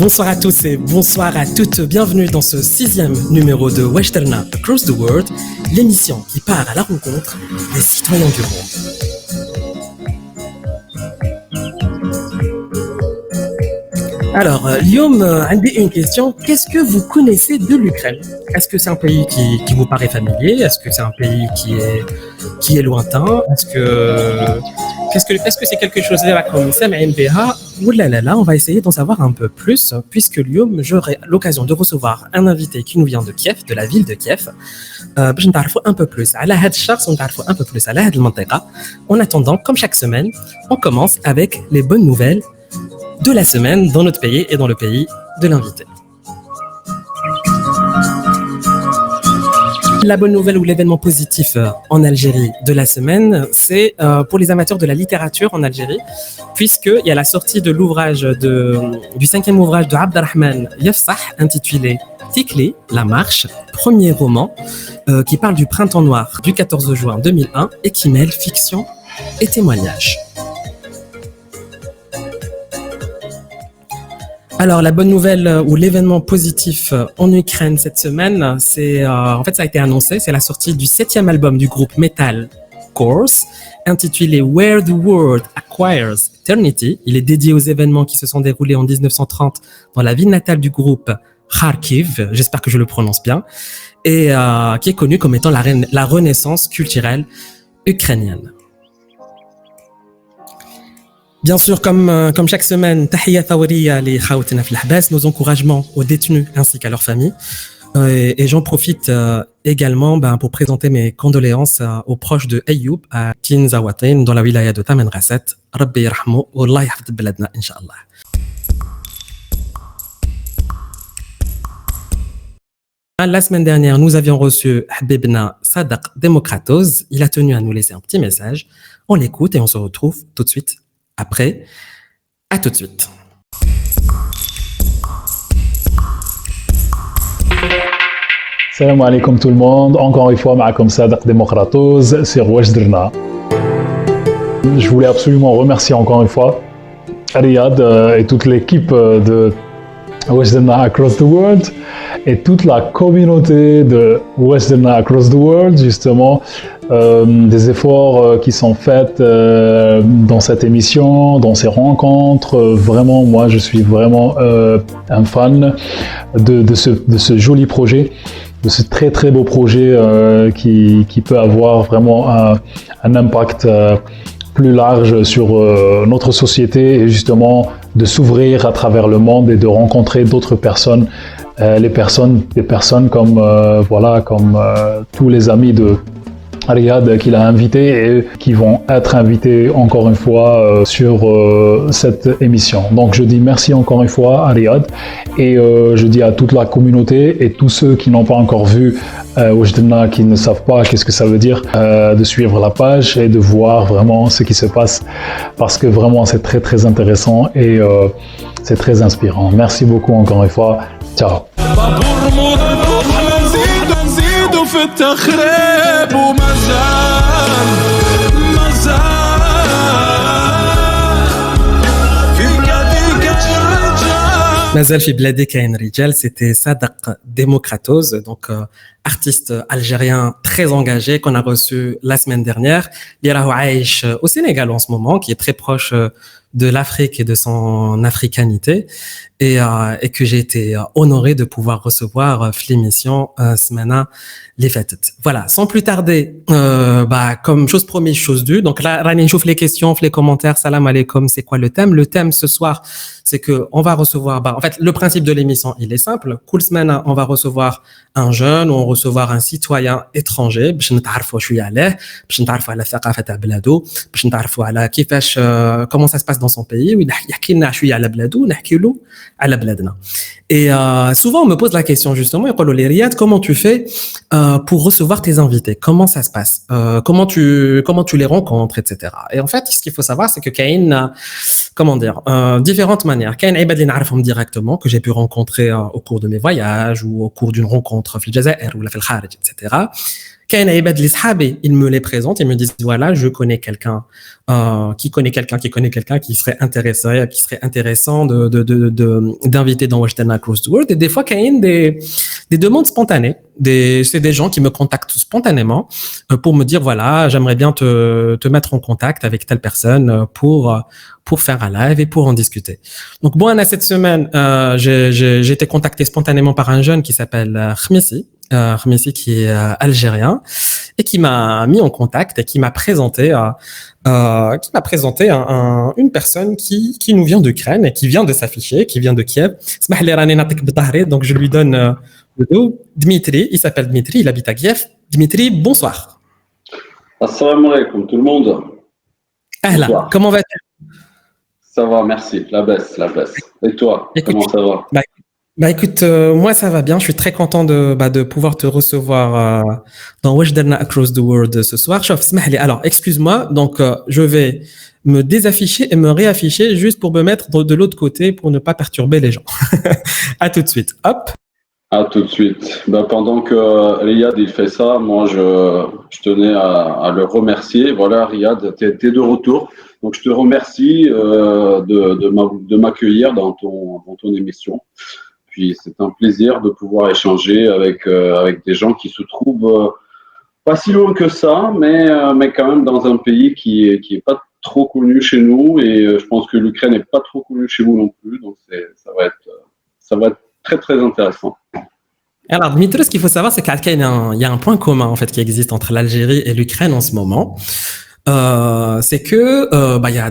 Bonsoir à tous et bonsoir à toutes, bienvenue dans ce 6e numéro de Western Across the World, l'émission qui part à la rencontre des citoyens du monde. Alors, Lyoum, une question, qu'est-ce que vous connaissez de l'Ukraine? Est-ce que c'est un pays qui vous paraît familier? Est-ce que c'est un pays qui est lointain? Est-ce que c'est quelque chose comme ça, ou là, on va essayer d'en savoir un peu plus, puisque Lyoum, j'aurai l'occasion de recevoir un invité qui nous vient de Kiev, de la ville de Kiev, باش نتعرفوا un peu plus على هذا الشخص ونتعرفوا un peu plus على هذه المنطقة. En attendant, comme chaque semaine, on commence avec les bonnes nouvelles de la semaine dans notre pays et dans le pays de l'invité. La bonne nouvelle ou l'événement positif en Algérie de la semaine, c'est pour les amateurs de la littérature en Algérie, puisqu'il y a la sortie de l'ouvrage du 5e ouvrage de Abderrahman Yafsah, intitulé Tikli, la marche, premier roman, qui parle du printemps noir du 14 juin 2001 et qui mêle fiction et témoignage. Alors, la bonne nouvelle ou l'événement positif en Ukraine cette semaine, c'est en fait ça a été annoncé, c'est la sortie du 7e album du groupe Metal Course, intitulé Where the World Acquires Eternity. Il est dédié aux événements qui se sont déroulés en 1930 dans la ville natale du groupe Kharkiv, j'espère que je le prononce bien, et qui est connu comme étant la renaissance culturelle ukrainienne. Bien sûr, comme chaque semaine, tahiyya thawriya li khawtina fil ahbas, nos encouragements aux détenus ainsi qu'à leurs familles. Et j'en profite également pour présenter mes condoléances aux proches de Ayoub à Kinzawatin dans la wilaya de Taman Rasset. Rabbi yarhamou wa Allah yahfid baladna inshallah. La semaine dernière, nous avions reçu Habibna Sadaq Demokratos. Il a tenu à nous laisser un petit message. On l'écoute et on se retrouve tout de suite après. À tout de suite. Salam alaikum tout le monde. Encore une fois, معكم Sadaq Demokratos sur Wajderna. Je voulais absolument remercier encore une fois Riyad et toute l'équipe de Wajderna Across the World et toute la communauté de Wajderna Across the World, justement, des efforts qui sont faits dans cette émission, dans ces rencontres. Vraiment, moi, je suis vraiment un fan de ce joli projet, de ce très très beau projet qui peut avoir vraiment un impact plus large sur notre société et justement de s'ouvrir à travers le monde et de rencontrer d'autres personnes, des personnes comme tous les amis de Riyad qu'il a invités et qui vont être invités encore une fois sur cette émission. Donc je dis merci encore une fois à Riyad et je dis à toute la communauté et tous ceux qui n'ont pas encore vu Wajderna, qui ne savent pas qu'est-ce que ça veut dire, de suivre la page et de voir vraiment ce qui se passe parce que vraiment c'est très très intéressant et c'est très inspirant. Merci beaucoup encore une fois. Ciao. Mazal fi bladé kain rijal, c'était Sadaq Demokratos, donc artiste algérien très engagé qu'on a reçu la semaine dernière. Il est au Sénégal en ce moment, qui est très proche de l'Afrique et de son africanité, et que j'ai été honoré de pouvoir recevoir l'émission semaine les fêtes. Voilà, sans plus tarder, comme chose promise, chose due. Donc là, Rani, j'ouvre les questions, les commentaires. Salam alaikum, c'est quoi le thème? Le thème ce soir, c'est que on va recevoir, en fait, le principe de l'émission, il est simple. Cool semaine, on va recevoir un jeune ou on va recevoir un citoyen étranger, باش نتعرفوا شوية عليه, باش نتعرفوا على ثقافة تاع بلادو, باش نتعرفوا على كيفاش comment ça se passe dans son pays, ويحكي لنا شوية على بلادو, نحكي له على بلادنا. Et souvent on me pose la question justement, يقولوا لي Riyad, comment tu fais pour recevoir tes invités? Comment ça se passe? Comment tu les rencontres, etc. Et en fait, ce qu'il faut savoir, c'est que Kain, comment dire, différentes manières. Kain عباد اللي نعرفهم directement, que j'ai pu rencontrer au cours de mes voyages ou au cours d'une rencontre في الجزائر ou في الخارج, etc. كاين عباد اللي صحابي, ils me les présentent, ils me disent voilà, je connais quelqu'un qui connaît quelqu'un qui connaît quelqu'un qui serait intéressant d'inviter dans Wesh Derna Across the World. Et des fois كاين des demandes spontanées, c'est des gens qui me contactent spontanément pour me dire voilà, j'aimerais bien te mettre en contact avec telle personne pour faire un live et pour en discuter. Donc bon, cette semaine, j'ai été contacté spontanément par un jeune qui s'appelle Khmissi, qui est algérien et qui m'a mis en contact et qui m'a présenté une personne qui nous vient d'Ukraine et qui vient de s'afficher, qui vient de Kiev. Donc je lui donne le dos. Dmitri, il s'appelle Dmitri, il habite à Kiev. Dmitri, bonsoir. Assalamu alaikum tout le monde. Ahla, comment vas-tu? Ça va, merci. La baisse. Et toi, écoute, comment ça va? Écoute, moi ça va bien. Je suis très content de pouvoir te recevoir dans Wesh Derna Across the World ce soir. Alors, excuse-moi. Donc, je vais me désafficher et me réafficher juste pour me mettre de l'autre côté pour ne pas perturber les gens. À tout de suite. Hop. À tout de suite. Pendant que Riyad il fait ça, moi je tenais à le remercier. Voilà, Riyad, t'es de retour. Donc je te remercie de m'accueillir dans ton émission. Puis c'est un plaisir de pouvoir échanger avec des gens qui se trouvent pas si loin que ça, mais quand même dans un pays qui est pas trop connu chez nous. Et je pense que l'Ukraine n'est pas trop connue chez vous non plus. Donc ça va être très très intéressant. Alors Dmitri, ce qu'il faut savoir, c'est qu'il y a un point commun en fait qui existe entre l'Algérie et l'Ukraine en ce moment. C'est que il y a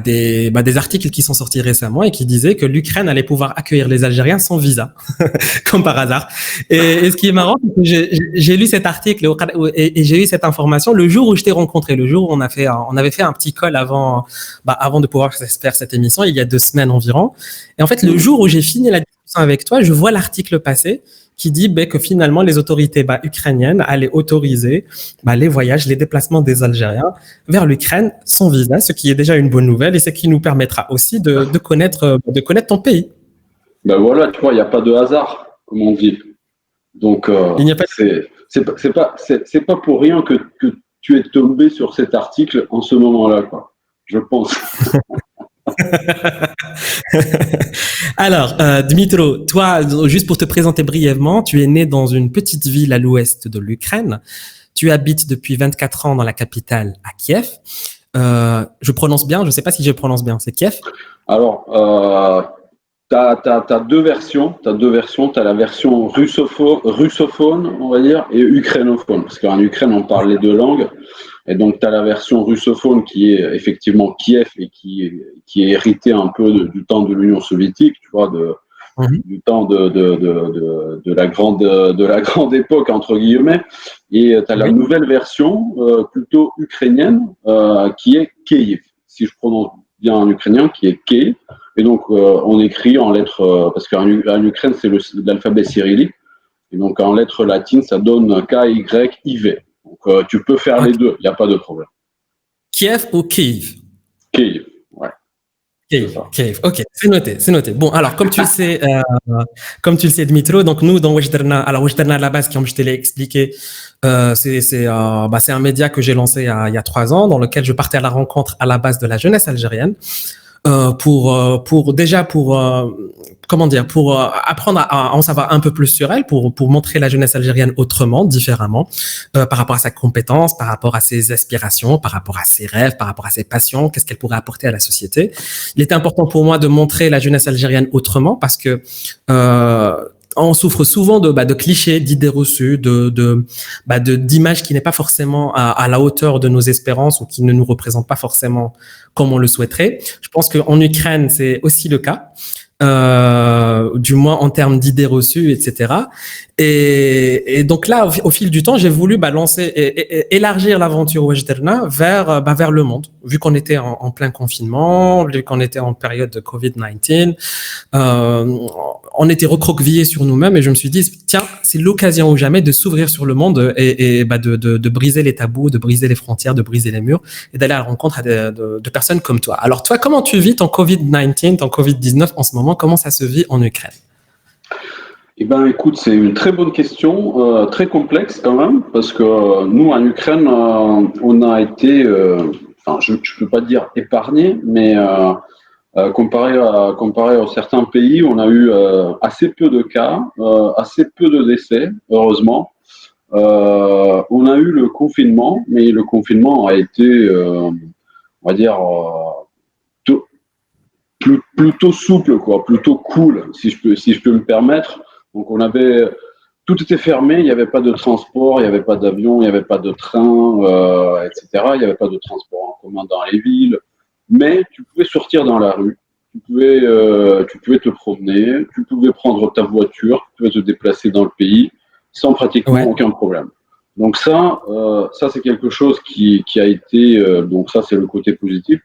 des articles qui sont sortis récemment et qui disaient que l'Ukraine allait pouvoir accueillir les Algériens sans visa, comme par hasard. Et ce qui est marrant, c'est que j'ai lu cet article et j'ai eu cette information le jour où je t'ai rencontré, le jour où on avait fait un petit call avant de pouvoir faire cette émission, il y a 2 semaines environ. Et en fait, le jour où j'ai fini la discussion avec toi, je vois l'article passer qui dit que finalement les autorités ukrainiennes allaient autoriser les voyages, les déplacements des Algériens vers l'Ukraine sans visa, ce qui est déjà une bonne nouvelle et ce qui nous permettra aussi de connaître ton pays. Voilà, tu vois, il n'y a pas de hasard, comme on dit. Donc, il n'y a pas c'est pas pour rien que tu es tombé sur cet article en ce moment-là, quoi. Je pense. Alors, Dmitro, toi, juste pour te présenter brièvement, tu es né dans une petite ville à l'ouest de l'Ukraine. Tu habites depuis 24 ans dans la capitale, à Kiev. Je prononce bien, je ne sais pas si je prononce bien, c'est Kiev? Alors, t'as 2 versions. T'as la version russophone, on va dire, et ukrainophone. Parce qu'en Ukraine, on parle les 2 langues. Et donc, tu as la version russophone qui est effectivement Kiev et qui est héritée un peu du temps de l'Union soviétique, tu vois, du temps de la grande époque, entre guillemets. Et tu as la nouvelle version, plutôt ukrainienne, qui est Kiev, si je prononce bien en ukrainien, qui est Kiev. Et donc, on écrit en lettres, parce qu'en Ukraine, c'est l'alphabet cyrillique. Et donc, en lettres latines, ça donne K-Y-I-V. Donc, tu peux faire les 2, il n'y a pas de problème. Kiev ou Kiev? Kiev, ouais. Kiev, ok, c'est noté. Bon, alors, comme tu le sais, Dmitro, donc nous, dans Wesh Derna, alors Wesh Derna à la base, comme je te l'ai expliqué, c'est un média que j'ai lancé il y a 3 ans, dans lequel je partais à la rencontre à la base de la jeunesse algérienne. Pour apprendre à en savoir un peu plus sur elle, pour montrer la jeunesse algérienne autrement, différemment, par rapport à sa compétence, par rapport à ses aspirations, par rapport à ses rêves, par rapport à ses passions, qu'est-ce qu'elle pourrait apporter à la société. Il était important pour moi de montrer la jeunesse algérienne autrement parce que on souffre souvent de clichés, d'idées reçues, d'images qui n'est pas forcément à la hauteur de nos espérances ou qui ne nous représentent pas forcément comme on le souhaiterait. Je pense qu'en Ukraine, c'est aussi le cas. Du moins en termes d'idées reçues, etc. Et donc là, au fil du temps, j'ai voulu lancer et élargir l'aventure Wesh Derna vers le monde. Vu qu'on était en plein confinement, vu qu'on était en période de Covid-19, on était recroquevillés sur nous-mêmes et je me suis dit, tiens, c'est l'occasion ou jamais de s'ouvrir sur le monde et de briser les tabous, de briser les frontières, de briser les murs et d'aller à la rencontre de personnes comme toi. Alors toi, comment tu vis ton Covid-19, ton Covid-19 en ce moment? Comment ça se vit en Ukraine? Eh ben, écoute, c'est une très bonne question, très complexe quand même, parce que nous, en Ukraine, on a été, enfin, je ne peux pas dire épargné, mais comparé à certains pays, on a eu assez peu de cas, assez peu de décès, heureusement. On a eu le confinement, mais le confinement a été, on va dire, plutôt souple, quoi, plutôt cool, si je peux me permettre. Donc tout était fermé, il n'y avait pas de transport, il n'y avait pas d'avion, il n'y avait pas de train, etc. Il n'y avait pas de transport en commun dans les villes, mais tu pouvais sortir dans la rue, tu pouvais te promener, tu pouvais prendre ta voiture, tu pouvais te déplacer dans le pays sans pratiquement Ouais. aucun problème. Donc ça c'est quelque chose qui a été, donc ça c'est le côté positif.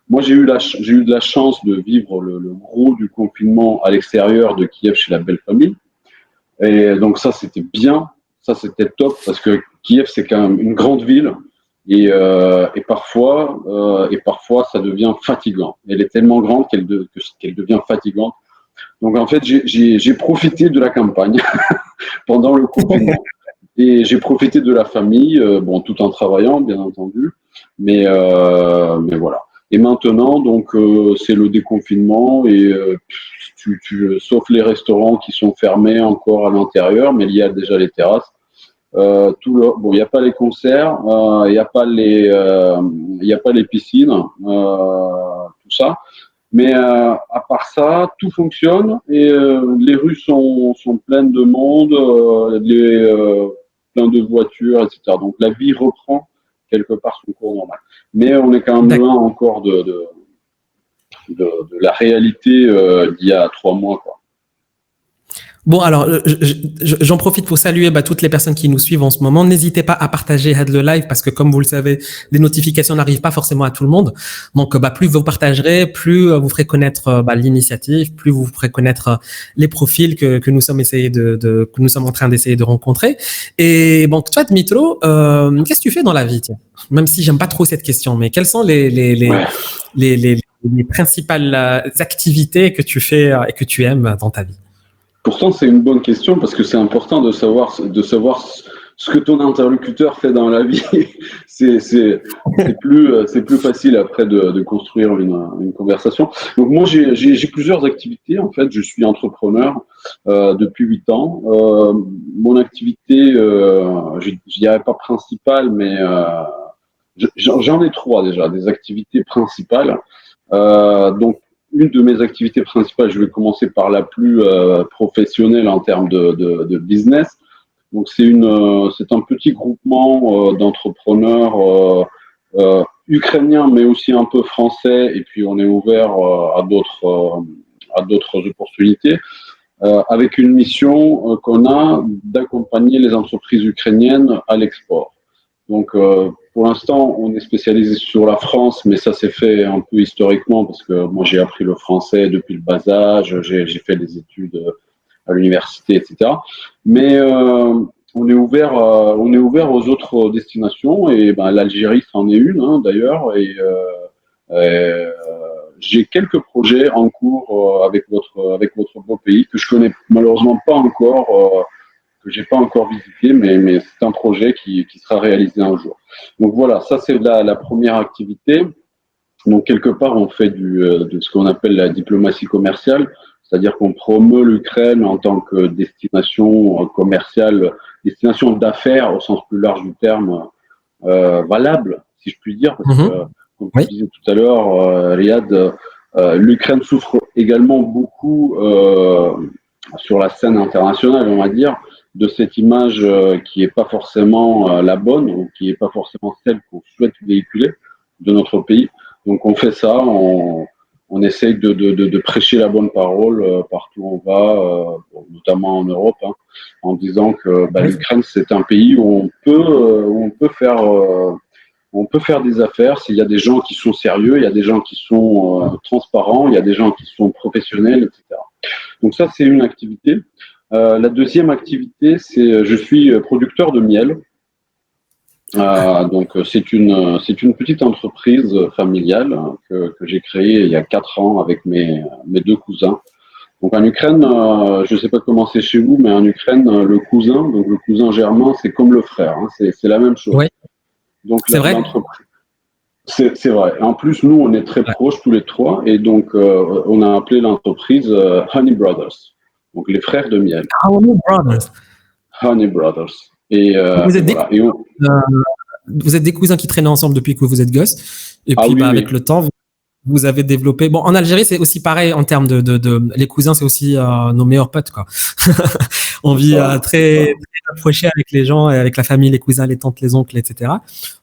Moi, j'ai eu de la chance de vivre le gros du confinement à l'extérieur de Kiev chez la belle famille. Et donc ça, c'était bien, ça c'était top parce que Kiev, c'est quand même une grande ville et parfois ça devient fatigant. Elle est tellement grande qu'elle devient fatigante. Donc en fait, j'ai profité de la campagne pendant le confinement. Et j'ai profité de la famille, bon, tout en travaillant, bien entendu, mais voilà. Et maintenant, donc, c'est le déconfinement et sauf les restaurants qui sont fermés encore à l'intérieur, mais il y a déjà les terrasses. Bon, il n'y a pas les concerts, il n'y a pas il y a pas les piscines, tout ça. Mais à part ça, tout fonctionne et les rues sont pleines de monde, plein de voitures, etc. Donc la vie reprend quelque part son cours normal. Mais on est quand même loin encore de la réalité d'il y a 3 mois, quoi. Bon, alors, j'en profite pour saluer toutes les personnes qui nous suivent en ce moment. N'hésitez pas à partager le live parce que, comme vous le savez, les notifications n'arrivent pas forcément à tout le monde. Donc, plus vous partagerez, plus vous ferez connaître l'initiative, plus vous ferez connaître les profils que nous sommes que nous sommes en train d'essayer de rencontrer. Et bon, toi, Dmitro, qu'est-ce que tu fais dans la vie, tiens? Même si j'aime pas trop cette question, mais quelles sont les principales activités que tu fais et que tu aimes dans ta vie? Pourtant, c'est une bonne question parce que c'est important de savoir ce que ton interlocuteur fait dans la vie. c'est plus facile après de construire une conversation. Donc moi, j'ai plusieurs activités. En fait, je suis entrepreneur depuis 8 ans. Mon activité, je dirais pas principale, mais j'en ai 3 déjà, des activités principales. Donc une de mes activités principales, je vais commencer par la plus professionnelle en termes de business. Donc c'est un petit groupement d'entrepreneurs ukrainiens, mais aussi un peu français. Et puis on est ouvert à d'autres opportunités, avec une mission qu'on a d'accompagner les entreprises ukrainiennes à l'export. Donc, pour l'instant, on est spécialisé sur la France, mais ça s'est fait un peu historiquement parce que moi, j'ai appris le français depuis le bas âge, j'ai fait des études à l'université, etc. Mais on est ouvert aux autres destinations et l'Algérie, c'en est une d'ailleurs. Et j'ai quelques projets en cours avec votre beau pays que je connais malheureusement pas encore. Que j'ai pas encore visité, mais c'est un projet qui sera réalisé un jour. Donc voilà, ça c'est la première activité. Donc quelque part, on fait de ce qu'on appelle la diplomatie commerciale, c'est-à-dire qu'on promeut l'Ukraine en tant que destination commerciale, destination d'affaires au sens plus large du terme, valable, si je puis dire, parce que, comme tu disais tout à l'heure, Riyad, l'Ukraine souffre également beaucoup sur la scène internationale, on va dire, de cette image qui n'est pas forcément la bonne ou qui n'est pas forcément celle qu'on souhaite véhiculer de notre pays. Donc on fait ça, on essaye de prêcher la bonne parole partout où on va, notamment en Europe, en disant que l'Ukraine c'est un pays où on peut faire des affaires s'il y a des gens qui sont sérieux, il y a des gens qui sont transparents, il y a des gens qui sont professionnels, etc. Donc ça c'est une activité. La deuxième activité, c'est je suis producteur de miel. Donc c'est une petite entreprise familiale que j'ai créée il y a 4 ans avec mes 2 cousins. Donc en Ukraine, je ne sais pas comment c'est chez vous, mais en Ukraine, le cousin, donc le cousin germain, c'est comme le frère, hein, c'est la même chose. Oui, Donc c'est vrai. l'entreprise, c'est vrai. En plus, nous, on est très Ouais. proches tous les trois, et donc on a appelé l'entreprise Honey Brothers, donc les frères de miel, Ah, oui, brothers. Honey Brothers. Et, Vous et êtes des, voilà. vous êtes des cousins qui traînaient ensemble depuis que vous êtes gosses. Et Ah puis, oui, bah, oui. avec le temps, vous avez développé. Bon, en Algérie, c'est aussi pareil en termes les cousins, c'est aussi nos meilleurs potes, quoi. On C'est vit ça, c'est très, ça. très rapprochés avec les gens, et avec la famille, les cousins, les tantes, les oncles, etc.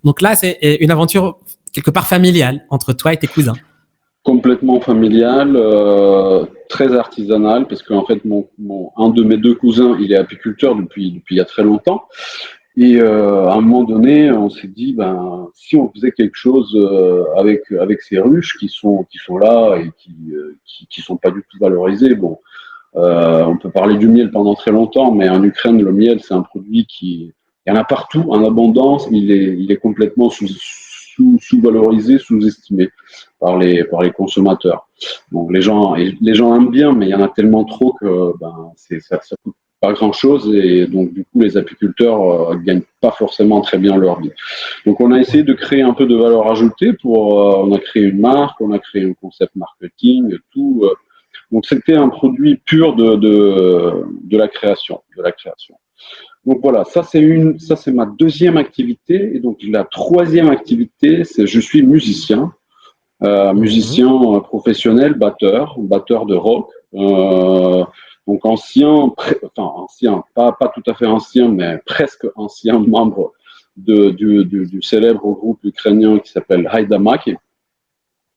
Donc là, c'est une aventure quelque part familiale entre toi et tes cousins. Complètement familial, très artisanal, parce qu'en fait, un de mes deux cousins, il est apiculteur depuis il y a très longtemps. Et à un moment donné, on s'est dit, ben, si on faisait quelque chose avec ces ruches qui sont là et qui sont pas du tout valorisées. Bon, on peut parler du miel pendant très longtemps, mais en Ukraine, le miel, c'est un produit il y en a partout en abondance, mais il est complètement sous-valorisé, sous-estimé par les consommateurs. Donc les gens aiment bien, mais il y en a tellement trop que ben, ça coûte pas grand-chose, et donc du coup les apiculteurs gagnent pas forcément très bien leur vie. Donc on a essayé de créer un peu de valeur ajoutée on a créé une marque, on a créé un concept marketing, tout. Donc c'était un produit pur de la création, de la création. Donc voilà, ça c'est ma deuxième activité. Et donc la troisième activité, c'est je suis musicien, musicien professionnel, batteur de rock. Donc ancien, pas tout à fait ancien, mais presque ancien membre du célèbre groupe ukrainien qui s'appelle Haidamaki.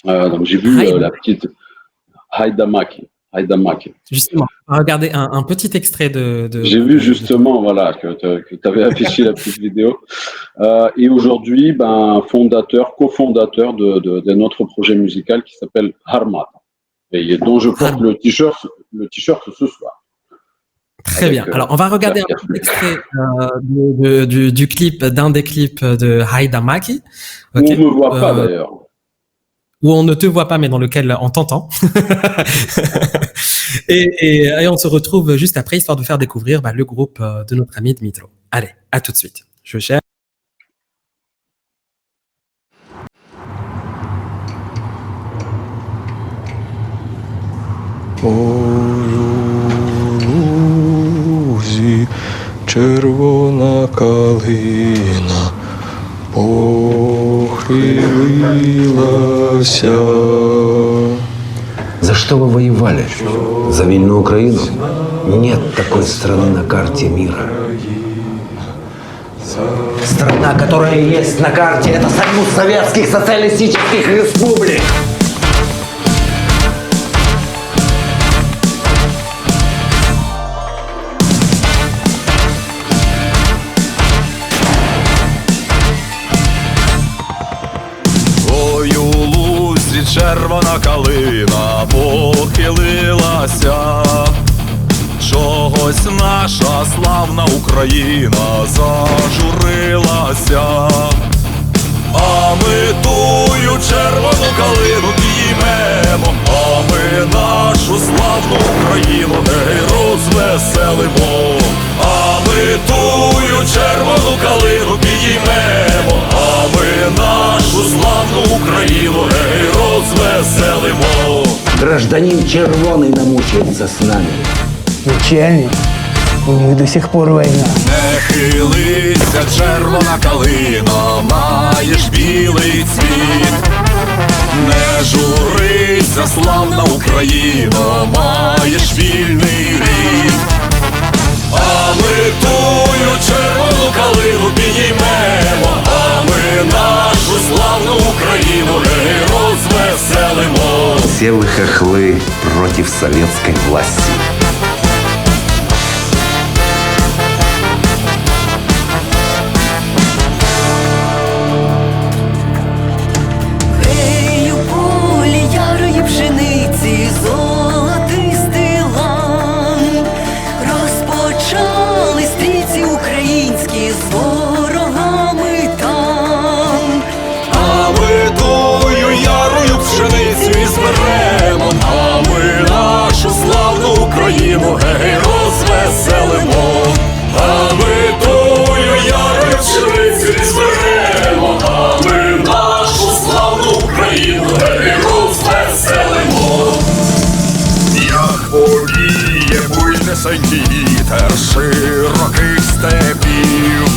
Donc j'ai vu la petite Haidamaki. Justement, regardez un petit extrait J'ai vu justement voilà, que tu avais affiché la petite vidéo. Et aujourd'hui, ben, cofondateur de notre projet musical qui s'appelle Harmat, et dont je porte le t-shirt ce soir. Très bien. Alors, on va regarder un petit extrait du clip, d'un des clips de Haidamaki. Okay. Où on ne me voit pas d'ailleurs. Où on ne te voit pas, mais dans lequel on t'entend. et on se retrouve juste après, histoire de faire découvrir le groupe de notre ami Dmitro. Allez, à tout de suite. Je cherche. Червона калина похилилася. За что вы воевали? За вольную Украину? Нет такой страны на карте мира. Страна, которая есть на карте, это Союз Советских Социалистических Республик. Червона калина похилилася, чогось наша славна Україна зажурилася, а ми тую червону калину підіймемо, а ми нашу славну Україну гей розвеселимо, а ми тую червону калину підіймемо, а ми нашу славну Україну гей розвеселимо. Гражданин Червоный намучается с нами. Начальник, у них до сих пор война. Не хилися, червона калина, маєш білий цвіт. Не журися, славна Україна, маєш вільний рід. А ми тую червону калину підіймемо, а ми нашу славну Україну гей розвеселимо. Все вы хохлы против советской власти. Гей, у полі ярої пшениці, золотистий лан, розпочали стрільці українські з ворогами там. А ми тую ярою пшеницю і зберемо, а ми нашу славну пісень вітер широких степів,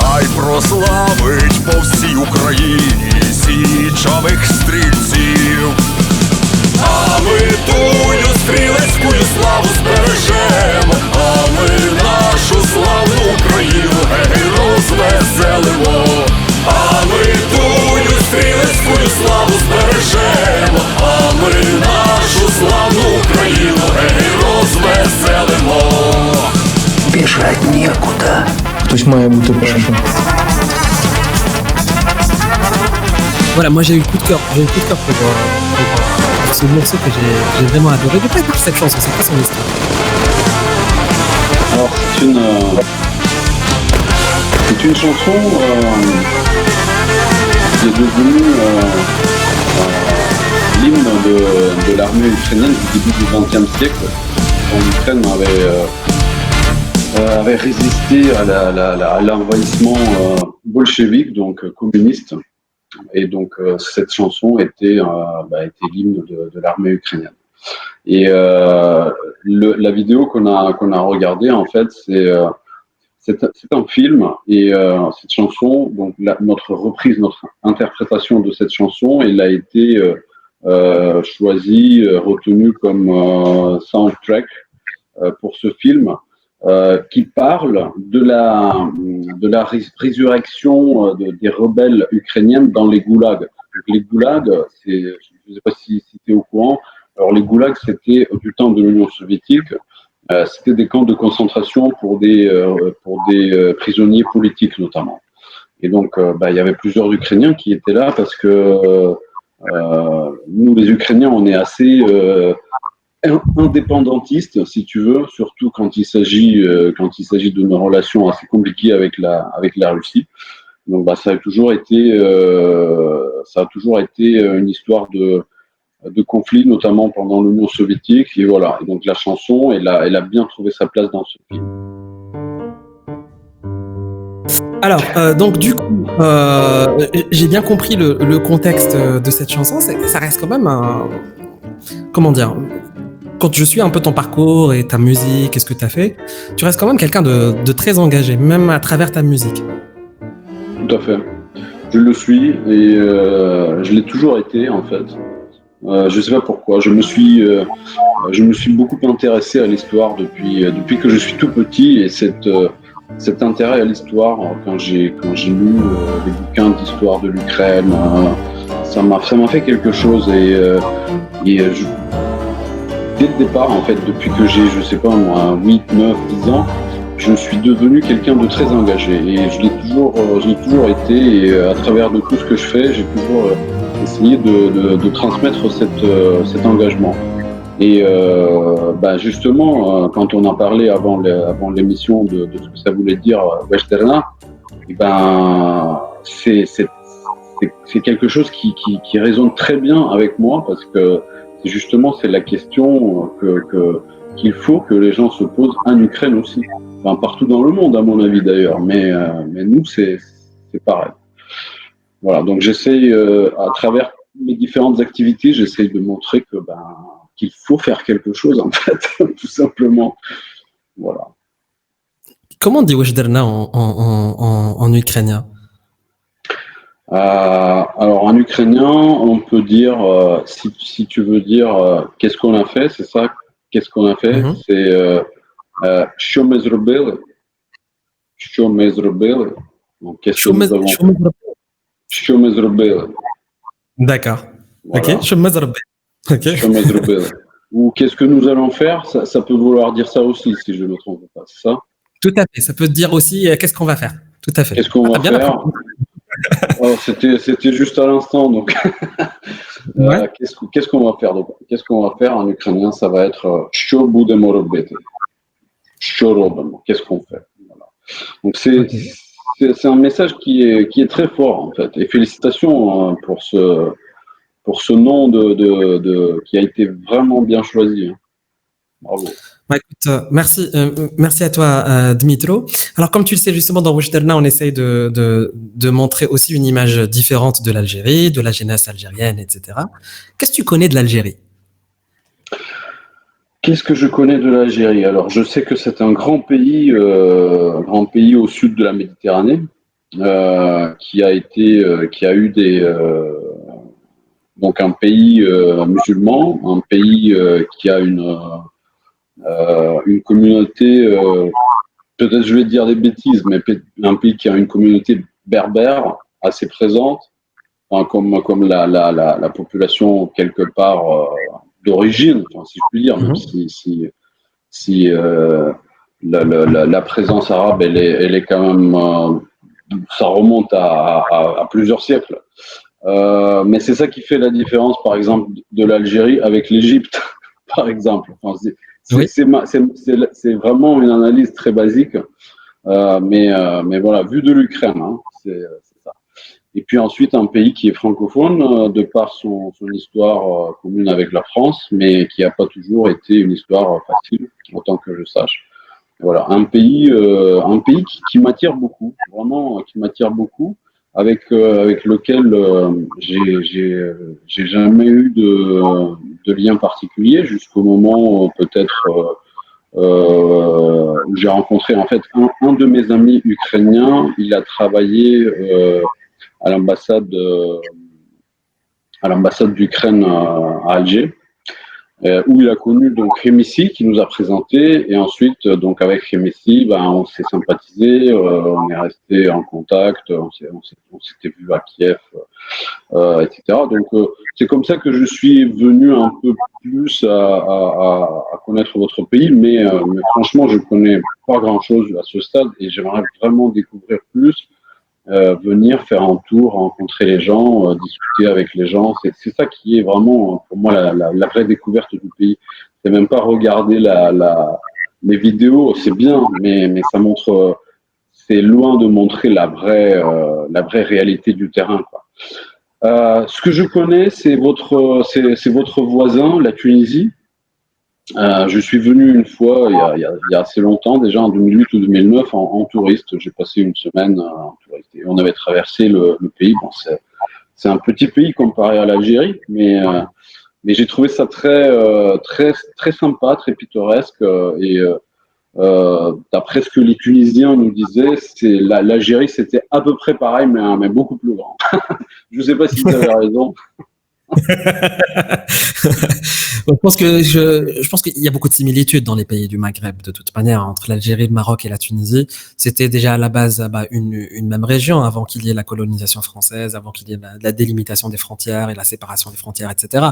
та й прославить по всій Україні січових стрільців. А ми тую стрілецьку славу збережемо, а ми нашу славну Україну гей розвеселимо. А ми тую стрілецьку славу збережемо, а ми нашу славну Україну гей розвеселимо. Бежать некуда. Хтось має бути першим. Voilà, moi j'ai eu le coup de cœur, pour ce morceau que j'ai vraiment adoré. De quoi elle parle cette chanson, c'est quoi son histoire? Alors c'est une chanson qui est devenue l'hymne de l'armée ukrainienne du début du XXe siècle, quand l'Ukraine avait résisté à l'envahissement bolchevique, donc communiste. Et donc cette chanson était l'hymne de l'armée ukrainienne. Et la vidéo qu'on a regardée, en fait, c'est un film. Et cette chanson, donc notre reprise, notre interprétation de cette chanson, elle a été choisie, retenue comme soundtrack pour ce film. Qui parle de la résurrection des rebelles ukrainiens dans les goulags. Donc, les goulags, je ne sais pas si tu es au courant, alors les goulags c'était du temps de l'Union soviétique, c'était des camps de concentration pour des prisonniers politiques notamment. Et donc il y avait plusieurs Ukrainiens qui étaient là parce que nous les Ukrainiens on est assez indépendantiste, si tu veux, surtout quand il s'agit de nos relations assez compliquées avec la Russie. Donc ça a toujours été une histoire de conflit, notamment pendant l'Union soviétique. Et voilà. Et donc la chanson, elle a bien trouvé sa place dans ce film. Alors, donc du coup, j'ai bien compris le contexte de cette chanson. Ça reste quand même un... Comment dire ? Quand je suis un peu ton parcours et ta musique et ce que tu as fait, tu restes quand même quelqu'un de très engagé, même à travers ta musique. Tout à fait. Je le suis et je l'ai toujours été en fait. Je ne sais pas pourquoi. Je me suis beaucoup intéressé à l'histoire depuis que je suis tout petit et cet intérêt à l'histoire, quand j'ai lu les bouquins d'histoire de l'Ukraine, ça m'a fait quelque chose et dès le départ, en fait, depuis que j'ai, je sais pas moi, 8, 9, 10 ans, je suis devenu quelqu'un de très engagé. Et je l'ai toujours été. Et à travers de tout ce que je fais, j'ai toujours essayé de transmettre cet engagement. Et justement, quand on a parlé avant l'émission de ce que ça voulait dire Weshderna, c'est quelque chose qui résonne très bien avec moi parce que justement, c'est la question qu'il faut que les gens se posent en Ukraine aussi. Enfin, partout dans le monde, à mon avis d'ailleurs. Mais nous, c'est pareil. Voilà, donc j'essaye, à travers mes différentes activités, j'essaye de montrer qu'il faut faire quelque chose, en fait, tout simplement. Voilà. Comment on dit Weshderna en ukrainien? Alors en ukrainien, on peut dire, si tu veux dire qu'est-ce qu'on a fait, c'est ça, qu'est-ce qu'on a fait, c'est що ми зробили, donc qu'est-ce que nous avons fait, що ми зробили. D'accord. Voilà. Ok, що ми зробили. Okay. Що ми зробили. Ou qu'est-ce que nous allons faire, ça peut vouloir dire ça aussi, si je ne me trompe pas, c'est ça? Tout à fait, ça peut dire aussi qu'est-ce qu'on va faire. Tout à fait. Qu'est-ce qu'on va faire? Alors, c'était juste à l'instant, donc ouais. Qu'est-ce qu'on va faire? Donc, qu'est-ce qu'on va faire en ukrainien? Ça va être що будемо робити. Що робимо? Qu'est-ce qu'on fait? Voilà. Donc c'est un message qui est très fort en fait. Et félicitations pour ce nom qui a été vraiment bien choisi. Bravo. Bah, écoute, merci à toi, Dmitro. Alors, comme tu le sais, justement, dans Weshderna, on essaye de montrer aussi une image différente de l'Algérie, de la jeunesse algérienne, etc. Qu'est-ce que tu connais de l'Algérie? Qu'est-ce que je connais de l'Algérie? Alors, je sais que c'est un grand pays au sud de la Méditerranée, qui a eu donc un pays musulman, un pays qui a une communauté, peut-être je vais dire des bêtises, mais un pays qui a une communauté berbère assez présente, enfin, comme la population quelque part d'origine, enfin, si je puis dire, même si la présence arabe, elle est quand même, ça remonte à plusieurs siècles. Mais c'est ça qui fait la différence, par exemple, de l'Algérie avec l'Égypte, par exemple. Enfin, c'est vraiment une analyse très basique, mais voilà, vu de l'Ukraine, hein, c'est ça. Et puis ensuite, un pays qui est francophone, de par son histoire commune avec la France, mais qui n'a pas toujours été une histoire facile, autant que je sache. Voilà, un pays qui m'attire beaucoup, vraiment qui m'attire beaucoup, avec lequel j'ai jamais eu de lien particulier jusqu'au moment peut-être où j'ai rencontré en fait un de mes amis ukrainiens. Il a travaillé à l'ambassade d'Ukraine à Alger, où il a connu donc Rémissi qui nous a présenté, et ensuite donc avec Rémissi, on s'est sympathisé, on est resté en contact, on s'était vu à Kiev, etc. Donc c'est comme ça que je suis venu un peu plus à connaître votre pays, mais franchement je connais pas grand chose à ce stade et j'aimerais vraiment découvrir plus. Venir faire un tour, rencontrer les gens, discuter avec les gens, c'est ça qui est vraiment pour moi la vraie découverte du pays. C'est même pas regarder les vidéos, c'est bien, mais ça montre, c'est loin de montrer la vraie réalité du terrain, quoi. Ce que je connais, c'est votre voisin, la Tunisie. Je suis venu une fois, il y a assez longtemps, déjà en 2008 ou 2009, en touriste. J'ai passé une semaine en touriste et on avait traversé le pays. Bon, c'est un petit pays comparé à l'Algérie, mais j'ai trouvé ça très sympa, très pittoresque. Et d'après ce que les Tunisiens nous disaient, l'Algérie c'était à peu près pareil, mais beaucoup plus grand. Je ne sais pas si vous avez raison. Je pense qu'il y a beaucoup de similitudes dans les pays du Maghreb de toute manière entre l'Algérie, le Maroc et la Tunisie. C'était déjà à la base une même région avant qu'il y ait la colonisation française, avant qu'il y ait la délimitation des frontières et la séparation des frontières, etc.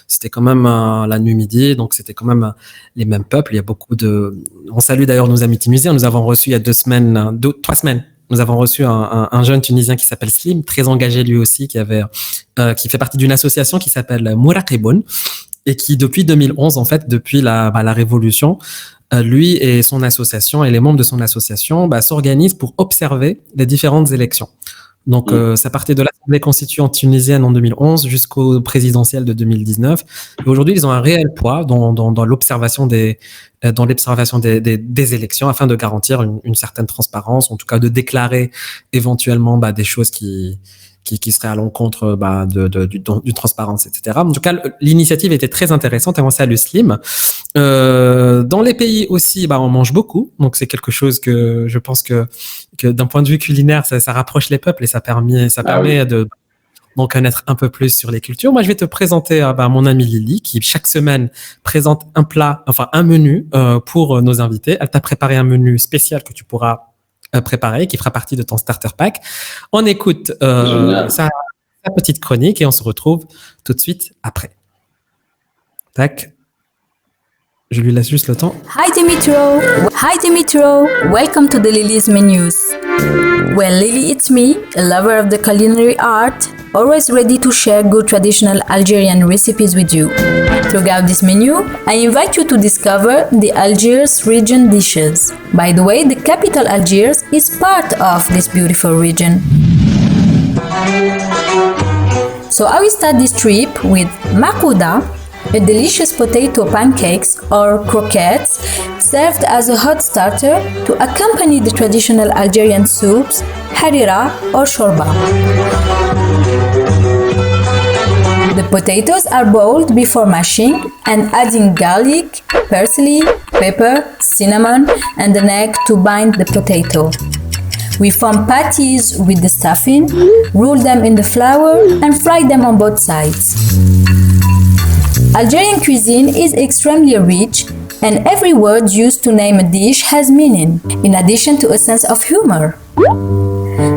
C'était quand même la Numidie, donc c'était quand même les mêmes peuples. Il y a beaucoup de. On salue d'ailleurs nos amis tunisiens. Nous avons reçu il y a 3 semaines. Nous avons reçu un jeune Tunisien qui s'appelle Slim, très engagé lui aussi, qui fait partie d'une association qui s'appelle Mouraqiboun et qui depuis 2011, en fait, depuis la révolution, lui et son association et les membres de son association s'organisent pour observer les différentes élections. Donc, ça partait de l'Assemblée constituante tunisienne en 2011 jusqu'au présidentiel de 2019. Et aujourd'hui, ils ont un réel poids dans l'observation des élections afin de garantir une certaine transparence, en tout cas de déclarer éventuellement des choses qui seraient à l'encontre du transparence, etc. En tout cas, l'initiative était très intéressante. Et on salue Slim. Dans les pays aussi, on mange beaucoup. Donc, c'est quelque chose que je pense que d'un point de vue culinaire, ça rapproche les peuples et ça permet d'en connaître un peu plus sur les cultures. Moi, je vais te présenter mon amie Lily qui, chaque semaine, présente un menu pour nos invités. Elle t'a préparé un menu spécial que tu pourras préparé, qui fera partie de ton starter pack. On écoute sa petite chronique et on se retrouve tout de suite après. Tac. Je lui laisse juste le temps. Hi Dimitro, welcome to the Lily's Menus. Well, Lily, it's me, a lover of the culinary art, always ready to share good traditional Algerian recipes with you. Throughout this menu, I invite you to discover the Algiers region dishes. By the way, the capital Algiers is part of this beautiful region. So I will start this trip with makouda, a delicious potato pancakes or croquettes served as a hot starter to accompany the traditional Algerian soups, harira or shorba. The potatoes are boiled before mashing and adding garlic, parsley, pepper, cinnamon, and an egg to bind the potato. We form patties with the stuffing, roll them in the flour, and fry them on both sides. Algerian cuisine is extremely rich, and every word used to name a dish has meaning, in addition to a sense of humor.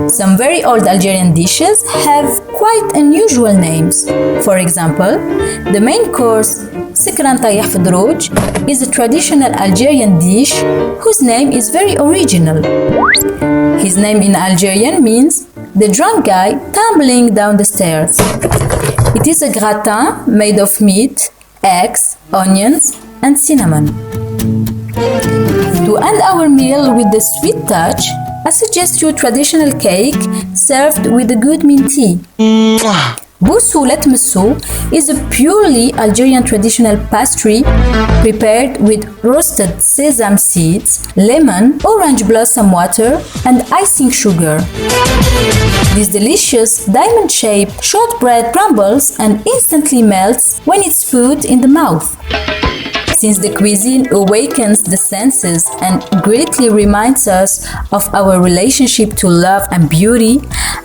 Some very old Algerian dishes have quite unusual names. For example, the main course, Sikran Tayah Fedrouj, is a traditional Algerian dish whose name is very original. His name in Algerian means the drunk guy tumbling down the stairs. It is a gratin made of meat, eggs, onions, and cinnamon. To end our meal with the sweet touch, I suggest you traditional cake served with a good mint tea. Boussoulet Messou is a purely Algerian traditional pastry prepared with roasted sesame seeds, lemon, orange blossom water, and icing sugar. This delicious diamond-shaped shortbread crumbles and instantly melts when it's put in the mouth. Since the cuisine awakens the senses and greatly reminds us of our relationship to love and beauty,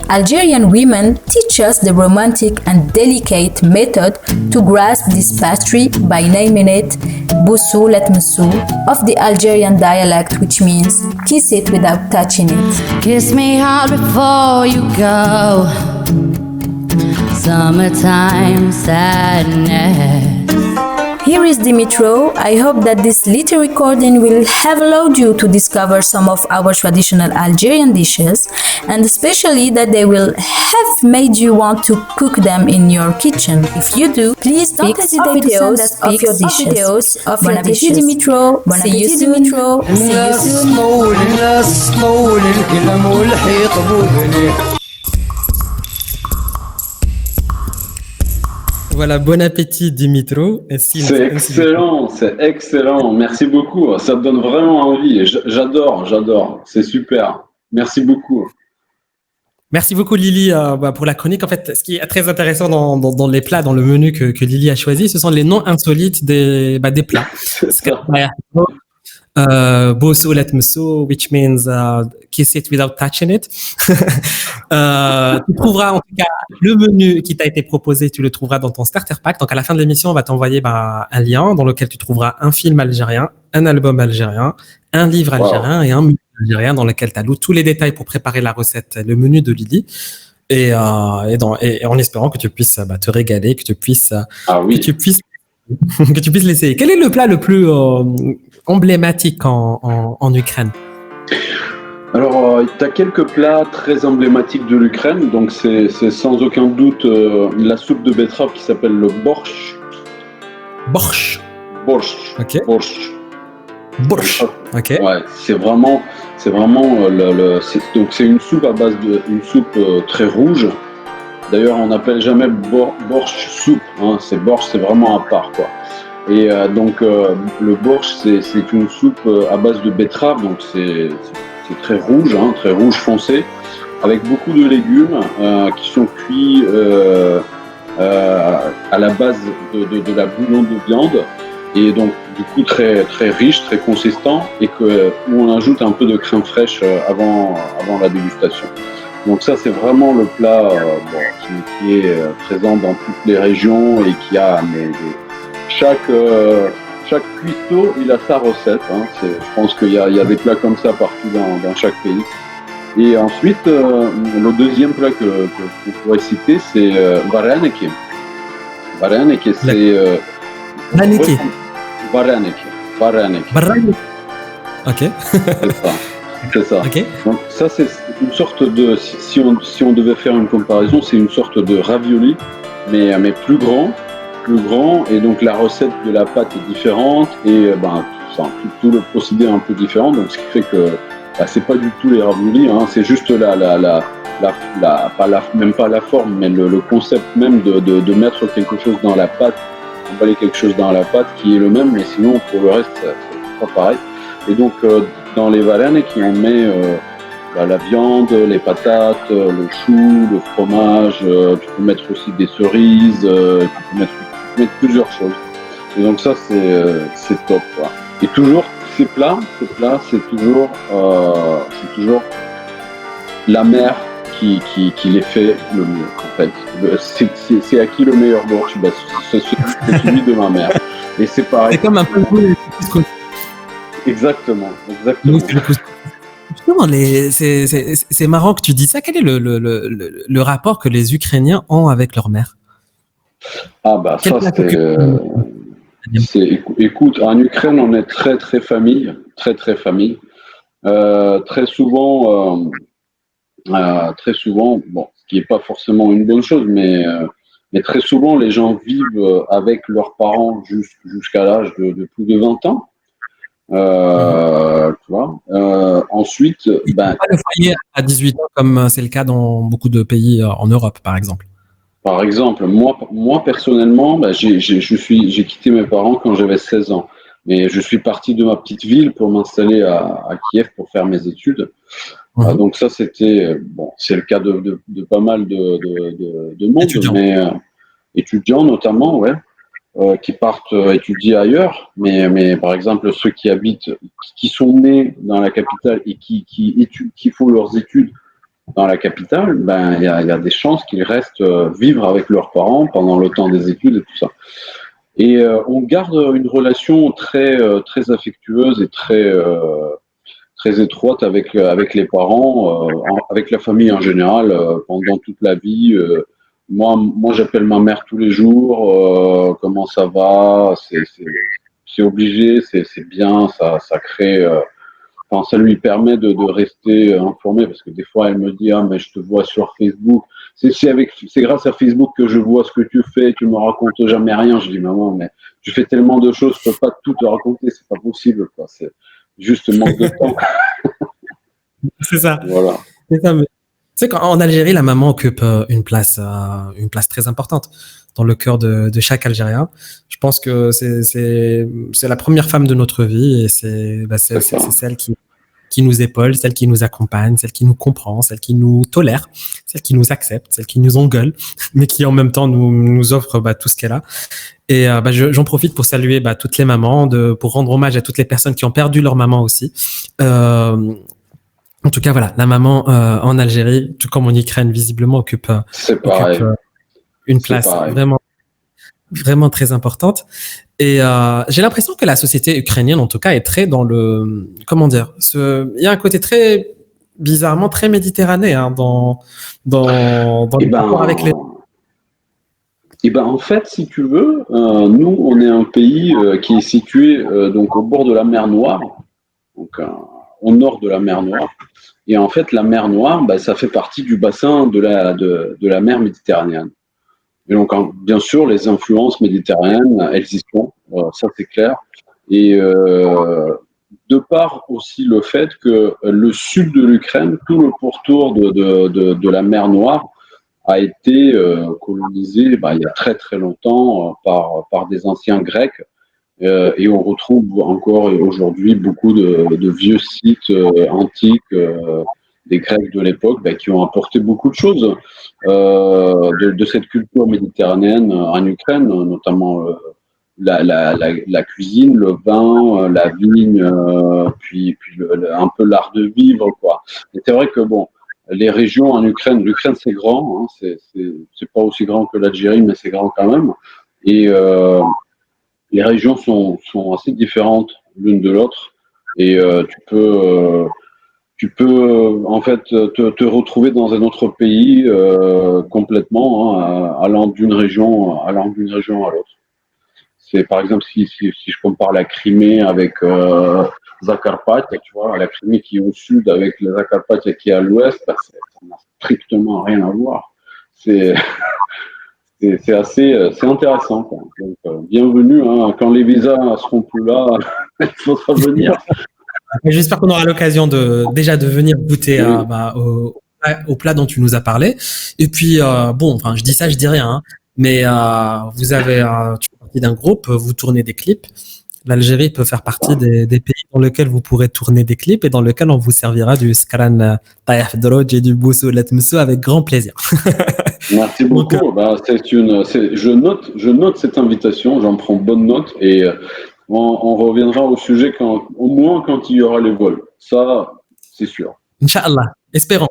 Algerian women teach us the romantic and delicate method to grasp this pastry by naming it Boussoulet Messou of the Algerian dialect, which means kiss it without touching it. Kiss me hard before you go. Summertime sadness. Here is Dimitro. I hope that this little recording will have allowed you to discover some of our traditional Algerian dishes, and especially that they will have made you want to cook them in your kitchen. If you do, please don't hesitate to send us pics of videos of your dishes. Dimitro. See you soon. See you soon. Voilà, bon appétit Dimitro. C'est excellent, c'est excellent. Merci beaucoup. Ça te donne vraiment envie. J'adore. C'est super. Merci beaucoup. Merci beaucoup Lily pour la chronique. En fait, ce qui est très intéressant dans les plats, dans le menu que Lily a choisi, ce sont les noms insolites des plats. Boussoulet Messou, which means kiss it without touching it. Tu trouveras en tout cas le menu qui t'a été proposé, tu le trouveras dans ton starter pack. Donc à la fin de l'émission, on va t'envoyer un lien dans lequel tu trouveras un film algérien, un album algérien, un livre algérien et un musée algérien dans lequel tu as tous les détails pour préparer la recette, le menu de Lily. Et en espérant que tu puisses te régaler, que tu puisses que tu puisses l'essayer. Quel est le plat le plus emblématique en Ukraine? Alors, tu as quelques plats très emblématiques de l'Ukraine. Donc, c'est sans aucun doute la soupe de betterave qui s'appelle le borsch. Borsch. Ok. Borsch. Ok. Ouais, c'est vraiment donc c'est une soupe à base une soupe très rouge. D'ailleurs, on n'appelle jamais borsch soupe. C'est borsch, c'est vraiment à part, quoi. Et donc, le borsch, c'est une soupe à base de betterave. Donc, c'est très rouge foncé, avec beaucoup de légumes qui sont cuits à la base de la bouillon de viande, et donc du coup très riche, très consistant, et où on ajoute un peu de crème fraîche avant la dégustation. Donc ça, c'est vraiment le plat qui est présent dans toutes les régions et qui a chaque cuistot, il a sa recette. Je pense qu'il y a des plats comme ça partout dans chaque pays. Et ensuite, le deuxième plat que je pourrais citer, c'est vareniki. Vareniki, c'est... Vareniki. Ok. C'est ça. Okay. Donc ça, c'est une sorte de... Si on devait faire une comparaison, c'est une sorte de ravioli, mais plus grand, et donc la recette de la pâte est différente, et tout le procédé est un peu différent, donc ce qui fait que c'est pas du tout les raviolis, c'est juste même pas la forme, mais le concept même de mettre quelque chose dans la pâte, emballer quelque chose dans la pâte qui est le même, mais sinon pour le reste c'est pas pareil. Et donc dans les vareniki, on met la viande, les patates, le chou, le fromage. Tu peux mettre aussi des cerises. Tu peux mettre plusieurs choses. Et donc ça, c'est top, quoi. Et toujours, ces plats, c'est toujours la mère qui les fait le mieux, en fait. C'est à qui le meilleur bourge? C'est celui de ma mère. Et c'est pareil. C'est comme un peu le couscous. Exactement. Nous, c'est le couscous. Justement, c'est marrant que tu dis ça. Quel est le rapport que les Ukrainiens ont avec leur mère? Ah bah ça, écoute, en Ukraine, on est très très famille. Très souvent, bon, ce qui n'est pas forcément une bonne chose, mais très souvent, les gens vivent avec leurs parents jusqu'à l'âge de plus de 20 ans. Tu vois. Ensuite, Pas le foyer à 18 ans, comme c'est le cas dans beaucoup de pays en Europe, par exemple. Par exemple, moi personnellement, j'ai quitté mes parents quand j'avais 16 ans. Mais je suis parti de ma petite ville pour m'installer à Kiev pour faire mes études. Donc ça, c'était c'est le cas de pas mal de monde, Étudiants. mais étudiants notamment, ouais, qui partent étudier ailleurs. Mais par exemple, ceux qui sont nés dans la capitale et qui font leurs études dans la capitale, il y a des chances qu'ils restent vivre avec leurs parents pendant le temps des études et tout ça. Et on garde une relation très très affectueuse et très étroite avec les parents, avec la famille en général, pendant toute la vie. Moi, j'appelle ma mère tous les jours. Comment ça va? C'est obligé, c'est bien, ça crée. Enfin, ça lui permet de rester informé, parce que des fois, elle me dit, ah, mais je te vois sur Facebook. C'est grâce à Facebook que je vois ce que tu fais, tu me racontes jamais rien. Je dis, maman, mais tu fais tellement de choses, je peux pas tout te raconter, c'est pas possible, quoi. C'est juste manque de temps. C'est ça. Voilà. C'est ça, mais... Tu sais, qu'en Algérie, la maman occupe une place très importante dans le cœur de chaque Algérien. Je pense que c'est la première femme de notre vie, et c'est celle qui nous épaule, celle qui nous accompagne, celle qui nous comprend, celle qui nous tolère, celle qui nous accepte, celle qui nous engueule, mais qui en même temps nous offre tout ce qu'elle a. Et j'en profite pour saluer toutes les mamans, pour rendre hommage à toutes les personnes qui ont perdu leur maman aussi. En tout cas, voilà, la maman en Algérie, tout comme en Ukraine, visiblement occupe une place vraiment, vraiment très importante. Et j'ai l'impression que la société ukrainienne, en tout cas, est très dans le... Comment dire? Il y a un côté très, bizarrement, très méditerranéen dans les rapports avec les... En fait, si tu veux, nous, on est un pays qui est situé donc au bord de la mer Noire, donc au nord de la mer Noire. Et en fait, la mer Noire, ça fait partie du bassin de la mer Méditerranéenne. Et donc, bien sûr, les influences méditerranéennes, elles y sont, ça c'est clair. Et de part aussi le fait que le sud de l'Ukraine, tout le pourtour de la mer Noire, a été colonisé il y a très très longtemps par des anciens Grecs. Et on retrouve encore aujourd'hui beaucoup de vieux sites antiques des Grecs de l'époque qui ont apporté beaucoup de choses de cette culture méditerranéenne en Ukraine, notamment la cuisine, le vin, la vigne, puis un peu l'art de vivre, quoi. Et c'est vrai que les régions en Ukraine, l'Ukraine c'est grand, hein, c'est pas aussi grand que l'Algérie, mais c'est grand quand même. Et les régions sont assez différentes l'une de l'autre, et tu peux en fait te retrouver dans un autre pays complètement, hein, allant d'une région à l'autre. C'est par exemple si je compare la Crimée avec Zakarpathia, tu vois, la Crimée qui est au sud avec la Zakarpathia qui est à l'ouest, ça n'a strictement rien à voir. C'est intéressant, quoi. Donc, bienvenue, hein, quand les visas seront plus là, il faudra venir. J'espère qu'on aura l'occasion de venir goûter au plat dont tu nous as parlé. Et puis, je dis ça, je dis rien, hein, mais tu fais partie d'un groupe, vous tournez des clips. L'Algérie peut faire partie des pays dans lesquels vous pourrez tourner des clips et dans lesquels on vous servira du Skran Taïf Droj et du Boussou Letmsou avec grand plaisir. Merci beaucoup. Je note cette invitation, j'en prends bonne note et on reviendra au sujet au moins quand il y aura les vols. Ça, c'est sûr. Inch'Allah, espérons.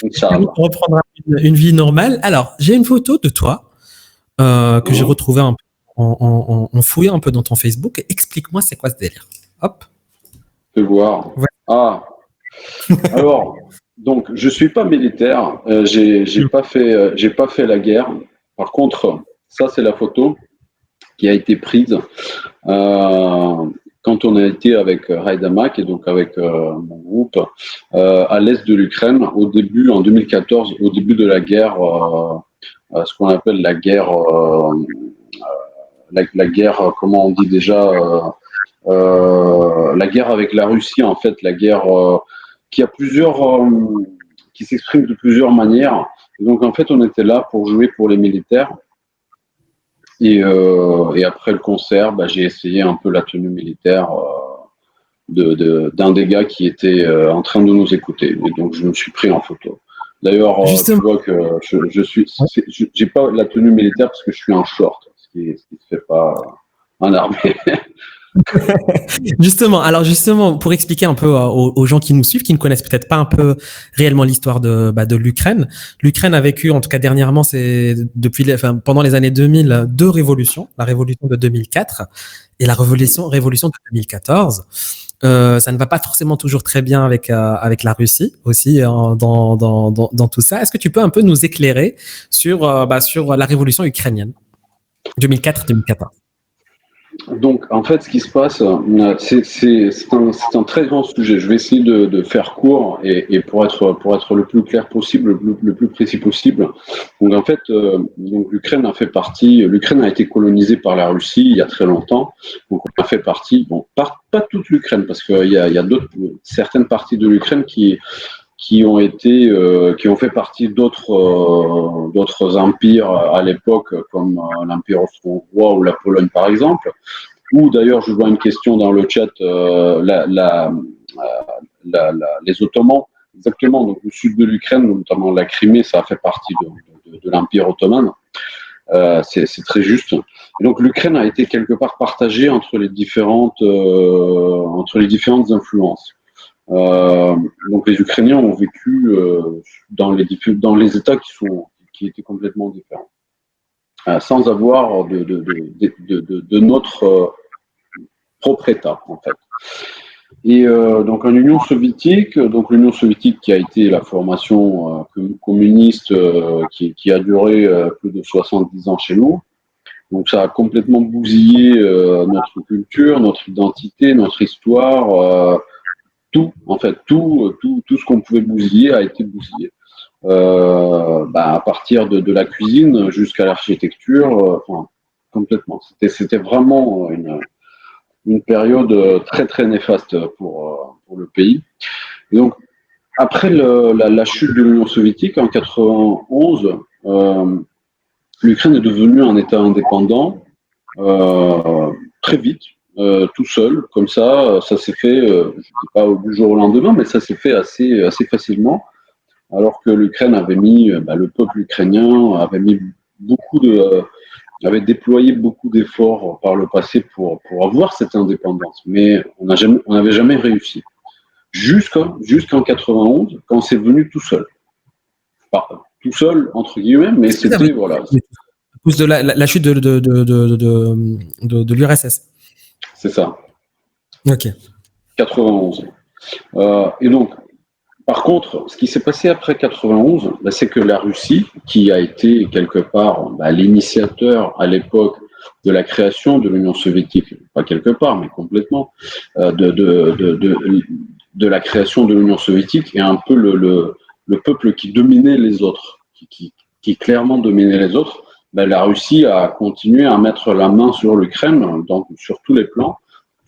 Inch'Allah. On reprendra une vie normale. Alors, j'ai une photo de toi que j'ai retrouvée un peu en fouillant un peu dans ton Facebook. Explique-moi, c'est quoi ce délire? Hop. Fais voir. Ouais. Ah. Alors, donc, je suis pas militaire. J'ai pas fait la guerre. Par contre, ça, c'est la photo qui a été prise quand on a été avec Haïdamak et donc avec mon groupe à l'est de l'Ukraine au début, en 2014, au début de la guerre, ce qu'on appelle la guerre, la guerre, comment on dit déjà, la guerre avec la Russie, en fait, la guerre qui a qui s'exprime de plusieurs manières. Et donc, en fait, on était là pour jouer pour les militaires. Et après le concert, j'ai essayé un peu la tenue militaire d'un des gars qui était en train de nous écouter. Et donc, je me suis pris en photo. D'ailleurs, tu vois que j'ai pas la tenue militaire parce que je suis en short, ce qui se fait pas en armée. Justement, pour expliquer un peu aux gens qui nous suivent, qui ne connaissent peut-être pas un peu réellement l'histoire de l'Ukraine. L'Ukraine a vécu, en tout cas dernièrement, pendant les années 2000, deux révolutions. La révolution de 2004 et la révolution de 2014. Ça ne va pas forcément toujours très bien avec la Russie aussi dans tout ça. Est-ce que tu peux un peu nous éclairer sur la révolution ukrainienne 2004-2014? Donc, en fait, ce qui se passe, c'est un très grand sujet. Je vais essayer de faire court et pour être le plus clair possible, le plus précis possible. Donc, en fait, donc l'Ukraine a été colonisée par la Russie il y a très longtemps. Donc, on a fait partie, pas toute l'Ukraine, parce qu'il y a certaines parties de l'Ukraine qui ont fait partie d'autres empires à l'époque, comme l'Empire austro-hongrois ou la Pologne par exemple. Ou d'ailleurs, je vois une question dans le chat, les Ottomans, exactement. Donc le sud de l'Ukraine, notamment la Crimée, ça a fait partie de l'Empire ottoman. C'est très juste. Et donc l'Ukraine a été quelque part partagée entre les différentes influences. Donc les Ukrainiens ont vécu dans les États qui étaient complètement différents, sans avoir de notre propre État en fait. Et donc en Union soviétique, l'Union soviétique qui a été la formation communiste qui a duré plus de 70 ans chez nous. Donc ça a complètement bousillé notre culture, notre identité, notre histoire. Tout ce qu'on pouvait bousiller a été bousillé. À partir de la cuisine jusqu'à l'architecture, complètement. C'était vraiment une période très très néfaste pour le pays. Et donc, après la chute de l'Union soviétique en 91, l'Ukraine est devenue un État indépendant très vite. Tout seul, comme ça s'est fait, je ne dis pas du jour au lendemain, mais ça s'est fait assez facilement, alors que l'Ukraine avait mis, le peuple ukrainien avait déployé beaucoup d'efforts par le passé pour avoir cette indépendance, mais on n'avait jamais réussi. Jusqu'en 91, quand c'est venu tout seul. Enfin, tout seul, entre guillemets, mais c'était, voilà. À cause de la chute de l'URSS. C'est ça. Ok. 91. Et donc, par contre, ce qui s'est passé après 91, c'est que la Russie, qui a été quelque part l'initiateur à l'époque de la création de l'Union soviétique, pas quelque part, mais complètement, de la création de l'Union soviétique, est un peu le peuple qui dominait les autres, qui clairement dominait les autres. La Russie a continué à mettre la main sur l'Ukraine, donc sur tous les plans,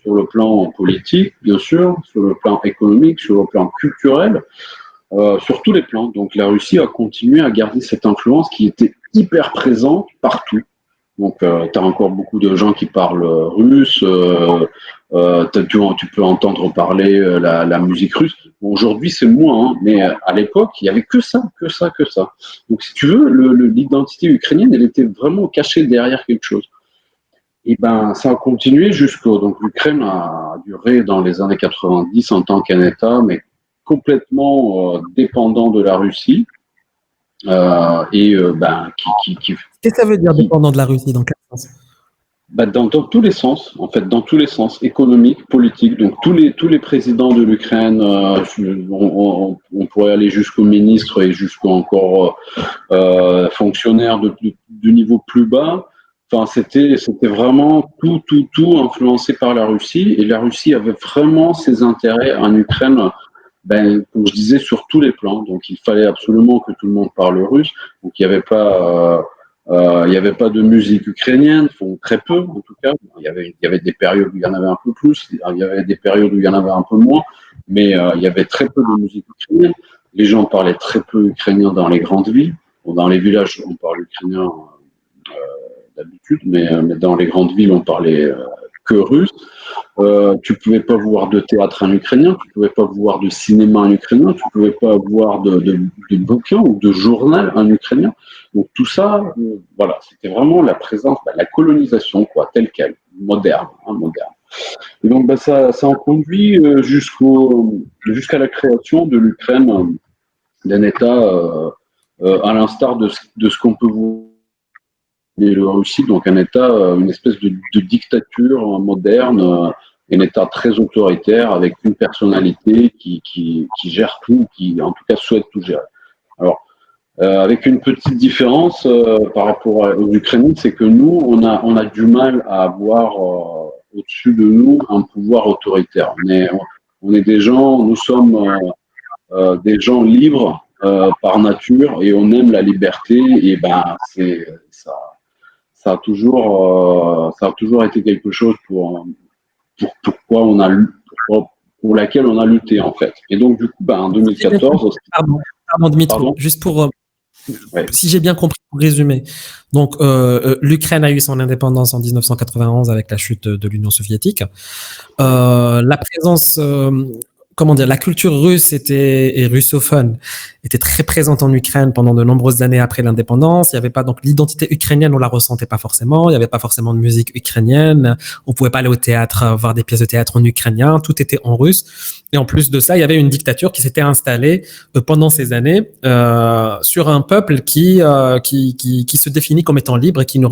sur le plan politique, bien sûr, sur le plan économique, sur le plan culturel, sur tous les plans. Donc la Russie a continué à garder cette influence qui était hyper présente partout. Donc, tu as encore beaucoup de gens qui parlent russe. Tu peux entendre parler la musique russe. Bon, aujourd'hui, c'est moins, hein, mais à l'époque, il y avait que ça. Donc, si tu veux, l'identité ukrainienne, elle était vraiment cachée derrière quelque chose. Et ben, ça a continué donc l'Ukraine a duré dans les années 90 en tant qu'un État, mais complètement dépendant de la Russie. Ben, Qu'est-ce que ça veut dire dépendant de la Russie, dans quel sens? Dans tous les sens, en fait, dans tous les sens, économiques, politiques. Donc tous les présidents de l'Ukraine, on pourrait aller jusqu'au ministre et jusqu'au encore fonctionnaires du niveau plus bas. Enfin, c'était vraiment tout influencé par la Russie, et la Russie avait vraiment ses intérêts en Ukraine. Ben, comme je disais, sur tous les plans. Donc, il fallait absolument que tout le monde parle russe. Donc, il n'y avait pas de musique ukrainienne, très peu en tout cas. Il y avait des périodes où il y en avait un peu plus, il y avait des périodes où il y en avait un peu moins, mais il y avait très peu de musique ukrainienne. Les gens parlaient très peu ukrainien dans les grandes villes. Bon, dans les villages, on parle ukrainien d'habitude, mais dans les grandes villes, on parlait que russe. Tu pouvais pas voir de théâtre en ukrainien, tu pouvais pas voir de cinéma en ukrainien, tu pouvais pas voir de bouquins ou de journal en ukrainien. Donc tout ça, voilà, c'était vraiment la présence, la colonisation, quoi, telle quelle, moderne. Et donc ça en conduit jusqu'à la création de l'Ukraine, d'un État à l'instar de ce qu'on peut voir la Russie, donc un État, une espèce de dictature moderne, un État très autoritaire avec une personnalité qui gère tout, qui en tout cas souhaite tout gérer. Alors, avec une petite différence par rapport aux Ukrainiens, c'est que nous, on a du mal à avoir au-dessus de nous un pouvoir autoritaire. On est des gens, nous sommes des gens libres par nature, et on aime la liberté, et ben ça a toujours été quelque chose pour laquelle on a lutté, en fait. Et donc du coup, en 2014. Pardon Dimitro, juste pour si j'ai bien compris, pour résumer. Donc l'Ukraine a eu son indépendance en 1991 avec la chute de l'Union soviétique. La présence la culture russe et russophone était très présente en Ukraine pendant de nombreuses années après l'indépendance. Il y avait pas, donc, l'identité ukrainienne, on la ressentait pas forcément. Il y avait pas forcément de musique ukrainienne. On pouvait pas aller au théâtre, voir des pièces de théâtre en ukrainien. Tout était en russe. Et en plus de ça, il y avait une dictature qui s'était installée pendant ces années sur un peuple qui se définit comme étant libre et qui ne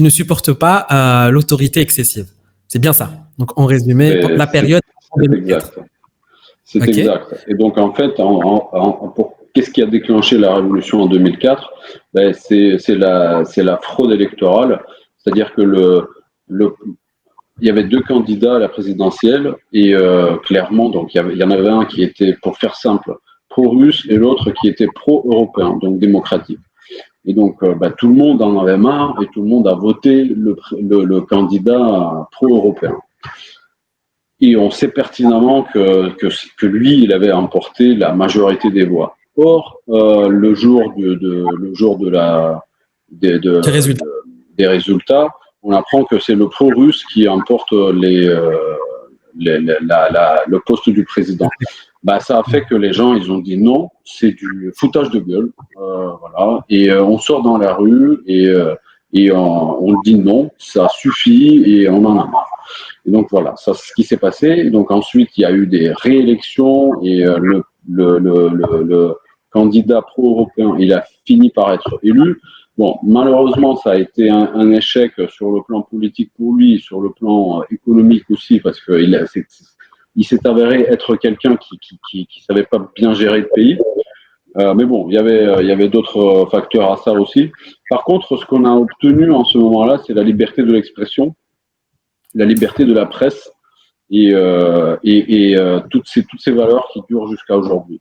supporte pas l'autorité excessive. C'est bien ça. Donc, en résumé, la période. C'est exact. Et donc, en fait, qu'est-ce qui a déclenché la révolution en 2004 ? C'est la fraude électorale. C'est-à-dire que il y avait deux candidats à la présidentielle, et clairement, donc il y en avait un qui était, pour faire simple, pro-russe, et l'autre qui était pro-européen, donc démocratique. Et donc, tout le monde en avait marre, et tout le monde a voté le candidat pro-européen. Et on sait pertinemment que lui, il avait emporté la majorité des voix. Or, le jour des résultats, on apprend que c'est le pro-russe qui emporte le poste du président. Ça a fait que les gens, ils ont dit non, c'est du foutage de gueule, voilà. Et on sort dans la rue et on dit non, ça suffit, et on en a marre. Et donc voilà, ça c'est ce qui s'est passé. Et donc ensuite, il y a eu des réélections, et le candidat pro-européen, il a fini par être élu. Bon, malheureusement, ça a été un échec sur le plan politique pour lui, sur le plan économique aussi, parce qu'il s'est avéré être quelqu'un qui savait pas bien gérer le pays. Mais bon, il y avait d'autres facteurs à ça aussi. Par contre, ce qu'on a obtenu en ce moment-là, c'est la liberté de l'expression, la liberté de la presse, et toutes ces valeurs qui durent jusqu'à aujourd'hui.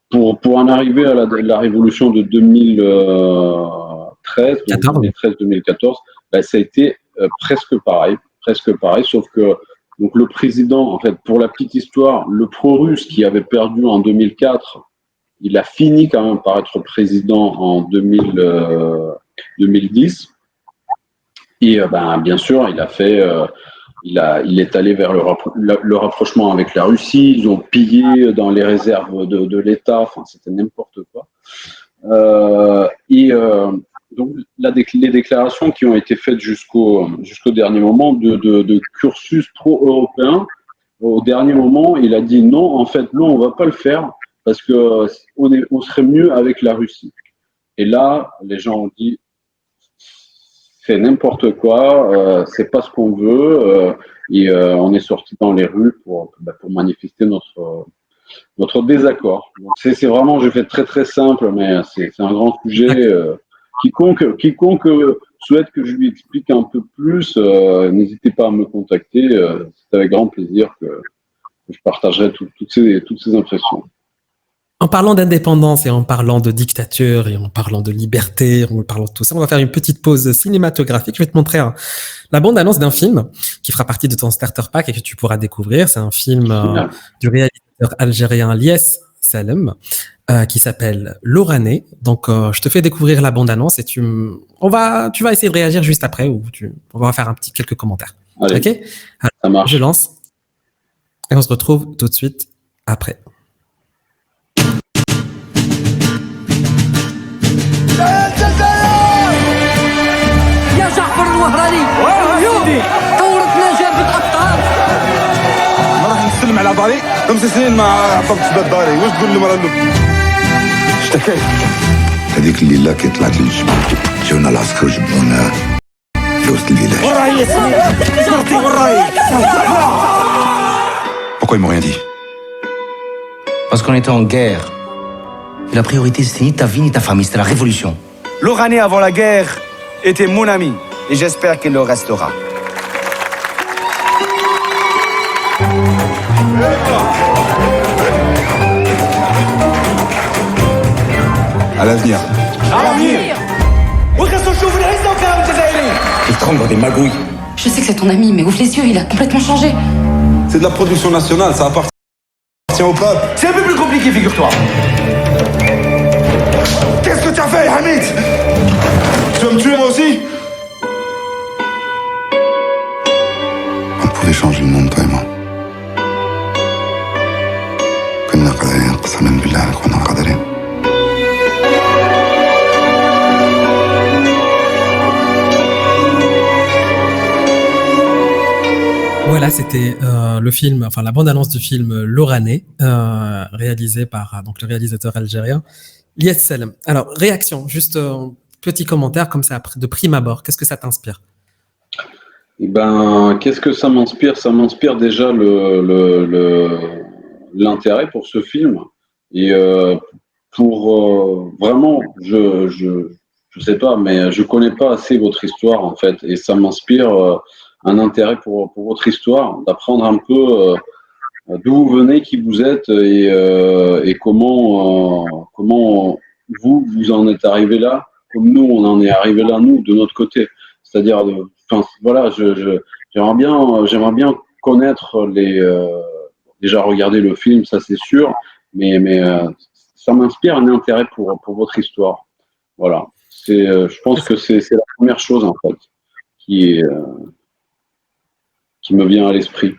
Pour en arriver à la révolution de 2013-2014, ça a été presque pareil, sauf que donc le président, en fait, pour la petite histoire, le pro-russe qui avait perdu en 2004, il a fini quand même par être président en 2010. Et bien sûr, il est allé vers le rapprochement avec la Russie. Ils ont pillé dans les réserves de l'État. Enfin, c'était n'importe quoi. Donc, les déclarations qui ont été faites jusqu'au dernier moment de cursus pro-européen, au dernier moment, il a dit non, en fait, non, on va pas le faire parce que on serait mieux avec la Russie. Et là, les gens ont dit c'est n'importe quoi, c'est pas ce qu'on veut, on est sorti dans les rues pour manifester notre désaccord. Donc c'est vraiment, je fais très très simple, mais c'est un grand sujet. Quiconque souhaite que je lui explique un peu plus, n'hésitez pas à me contacter. C'est avec grand plaisir que je partagerai toutes ces impressions. En parlant d'indépendance et en parlant de dictature et en parlant de liberté, en parlant de tout ça, on va faire une petite pause cinématographique. Je vais te montrer la bande-annonce d'un film qui fera partie de ton starter pack et que tu pourras découvrir. C'est un film du réalisateur algérien Lies Salem qui s'appelle L'Oranais. Donc, je te fais découvrir la bande-annonce et tu vas essayer de réagir juste après ou on va faire quelques commentaires. Allez, ok? Alors, ça marche. Je lance et on se retrouve tout de suite après. يا جعفر الوهراني اليوم ثورتنا جابت ابطال. ما راح نسلم على داري 5 سنين ما عطبت باب داري واش تقول لهم راه اشتكيت هذيك الليله كي طلعت للجبل جاونا العسكر وجبدونا في وسط الفيلاج. وراهي ياسمين صرتي وراهي. Pourquoi ils m'ont rien dit? Parce qu'on était en guerre. Et la priorité, c'était ni ta vie ni ta famille, c'était la révolution. L'Oranais avant la guerre était mon ami et j'espère qu'il le restera. À l'avenir. À l'avenir. Il tremble dans des magouilles. Je sais que c'est ton ami, mais ouvre les yeux, il a complètement changé. C'est de la production nationale, ça appartient au peuple. C'est un peu plus compliqué, figure-toi. Qu'est-ce que tu as fait, Hamid? Tu vas me tuer moi aussi? On pouvait changer le monde, toi et moi. كنا قادرين قسما بالله كنا قادرين. Voilà, c'était le film, enfin la bande-annonce du film L'Oranais, réalisé par donc le réalisateur algérien Lies Salem. Alors, réaction, juste un petit commentaire comme ça de prime abord. Qu'est-ce que ça t'inspire? Qu'est-ce que ça m'inspire? Ça m'inspire déjà l'intérêt pour ce film et pour vraiment, je sais pas, mais je connais pas assez votre histoire en fait, et ça m'inspire un intérêt pour votre histoire, d'apprendre un peu d'où vous venez, qui vous êtes et comment vous en êtes arrivé là, comme nous on en est arrivé là nous de notre côté. C'est-à-dire, voilà, j'aimerais bien connaître déjà regarder le film, ça c'est sûr, mais ça m'inspire un intérêt pour votre histoire. Voilà, je pense que c'est la première chose en fait qui me vient à l'esprit.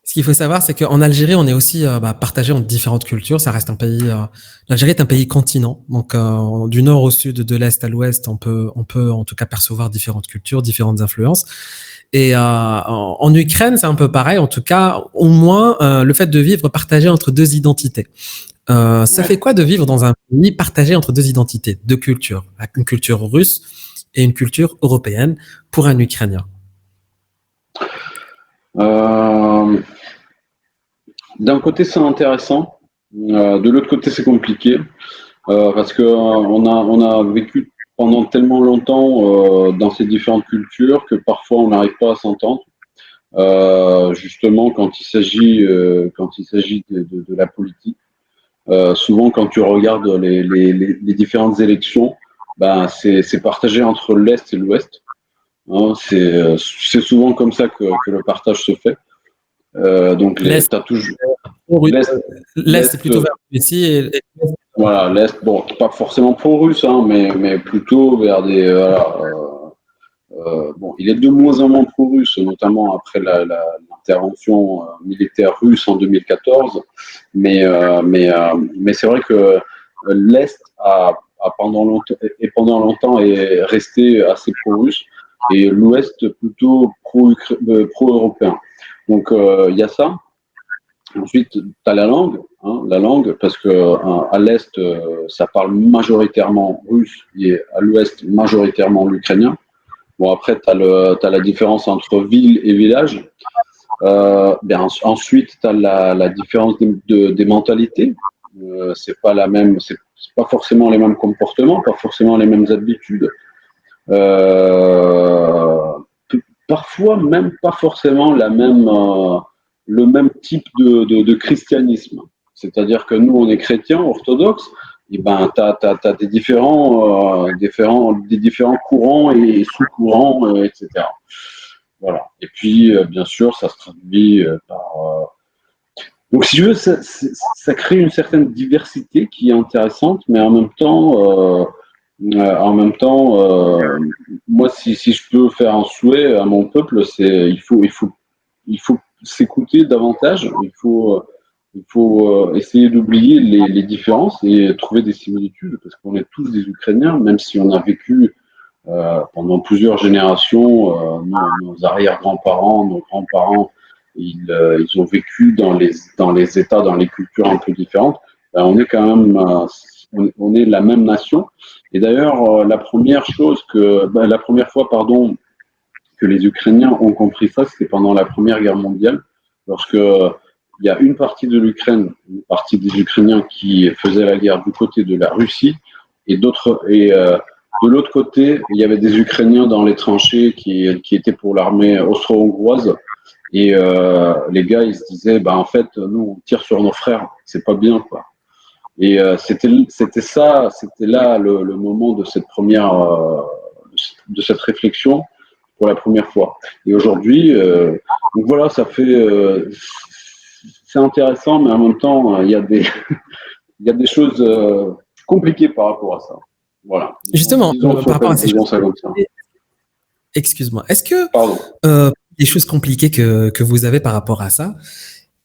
Ce qu'il faut savoir, c'est qu'en Algérie, on est aussi partagé en différentes cultures. Ça reste un pays. L'Algérie est un pays continent, donc du nord au sud, de l'est à l'ouest, on peut en tout cas percevoir différentes cultures, différentes influences. Et en Ukraine, c'est un peu pareil. En tout cas, au moins le fait de vivre partagé entre deux identités. Ça fait quoi de vivre dans un pays partagé entre deux identités, deux cultures, une culture russe et une culture européenne pour un Ukrainien? D'un côté c'est intéressant, de l'autre côté c'est compliqué parce que on a vécu pendant tellement longtemps dans ces différentes cultures que parfois on n'arrive pas à s'entendre. Justement quand il s'agit de la politique, souvent quand tu regardes les différentes élections, c'est partagé entre l'est et l'ouest. Hein, c'est souvent comme ça que le partage se fait. Donc, L'Est, t'as toujours l'Est est plutôt vers ici et voilà, l'Est, bon, pas forcément pro-russe, hein, mais plutôt vers des. Voilà, bon, il est de moins en moins pro-russe, notamment après l'intervention militaire russe en 2014. Mais c'est vrai que l'Est pendant longtemps est resté assez pro-russe et l'Ouest plutôt pro-européen. Donc il y a ça. Ensuite, tu as la langue, parce que à l'Est, ça parle majoritairement russe et à l'Ouest, majoritairement l'ukrainien. Bon, après, tu as la différence entre ville et village. Ensuite, tu as la différence des mentalités. C'est pas la même, c'est pas forcément les mêmes comportements, pas forcément les mêmes habitudes. Parfois, même pas forcément le même type de christianisme. C'est-à-dire que nous, on est chrétiens, orthodoxes, et ben, tu as des différents courants et sous-courants, etc. Voilà. Et puis, bien sûr, ça se traduit par. Donc, si je veux, ça crée une certaine diversité qui est intéressante, mais en même temps, moi, si je peux faire un souhait à mon peuple, c'est il faut s'écouter davantage. Il faut essayer d'oublier les différences et trouver des similitudes, parce qu'on est tous des Ukrainiens, même si on a vécu pendant plusieurs générations, nos arrière-grands-parents, nos grands-parents, ils ont vécu dans les États, dans les cultures un peu différentes. Ben, on est quand même, on est la même nation. Et d'ailleurs, la première fois, que les Ukrainiens ont compris ça, c'était pendant la Première Guerre mondiale, lorsque il y a une partie de l'Ukraine, une partie des Ukrainiens qui faisaient la guerre du côté de la Russie, et de l'autre côté, il y avait des Ukrainiens dans les tranchées qui étaient pour l'armée austro-hongroise. Et les gars, ils se disaient, bah en fait, nous, on tire sur nos frères, c'est pas bien, quoi. Et c'était là le moment de cette réflexion pour la première fois. Et aujourd'hui, donc voilà, ça fait, c'est intéressant, mais en même temps, il y a des choses compliquées par rapport à ça. Voilà. Justement, par rapport à ces choses, excuse-moi, est-ce que les choses compliquées que vous avez par rapport à ça,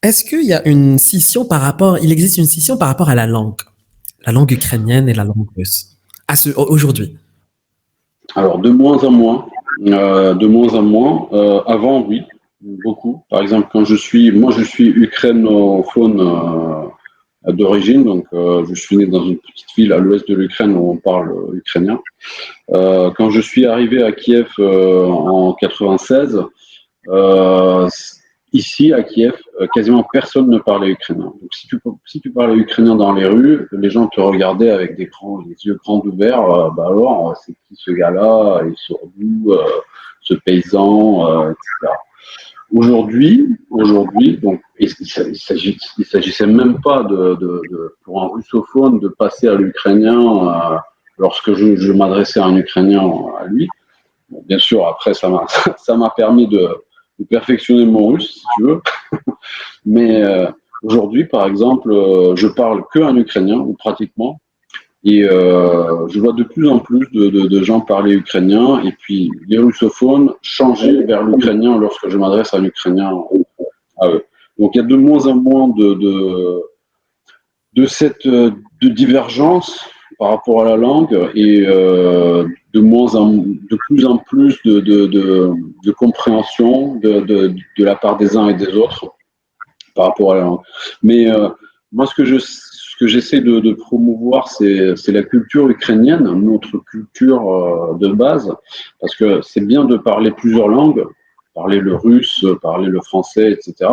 est-ce qu'il y a il existe une scission par rapport à la langue ukrainienne et la langue russe, aujourd'hui? Alors, de moins en moins. Avant, oui, beaucoup. Par exemple, moi, je suis ukrainophone d'origine, donc je suis né dans une petite ville à l'ouest de l'Ukraine où on parle ukrainien. Quand je suis arrivé à Kiev en 96, ici à Kiev, quasiment personne ne parlait ukrainien. Donc si tu parlais ukrainien dans les rues, les gens te regardaient avec les yeux grands ouverts. Alors, c'est qui ce gars-là? Il sort d'où, ce paysan, etc. Aujourd'hui, donc il s'agissait même pas pour un russophone de passer à l'ukrainien lorsque je m'adressais à un ukrainien à lui. Bon, bien sûr, après ça m'a permis de perfectionner mon russe, si tu veux. Mais aujourd'hui, par exemple, je parle qu'un ukrainien, ou pratiquement, et je vois de plus en plus de gens parler ukrainien, et puis les russophones changer vers l'ukrainien lorsque je m'adresse à l'ukrainien à eux. Donc il y a de moins en moins de divergence par rapport à la langue, et de plus en plus de compréhension de la part des uns et des autres par rapport à la langue. Mais moi, ce que j'essaie de promouvoir, c'est la culture ukrainienne, notre culture de base, parce que c'est bien de parler plusieurs langues, parler le russe, parler le français, etc.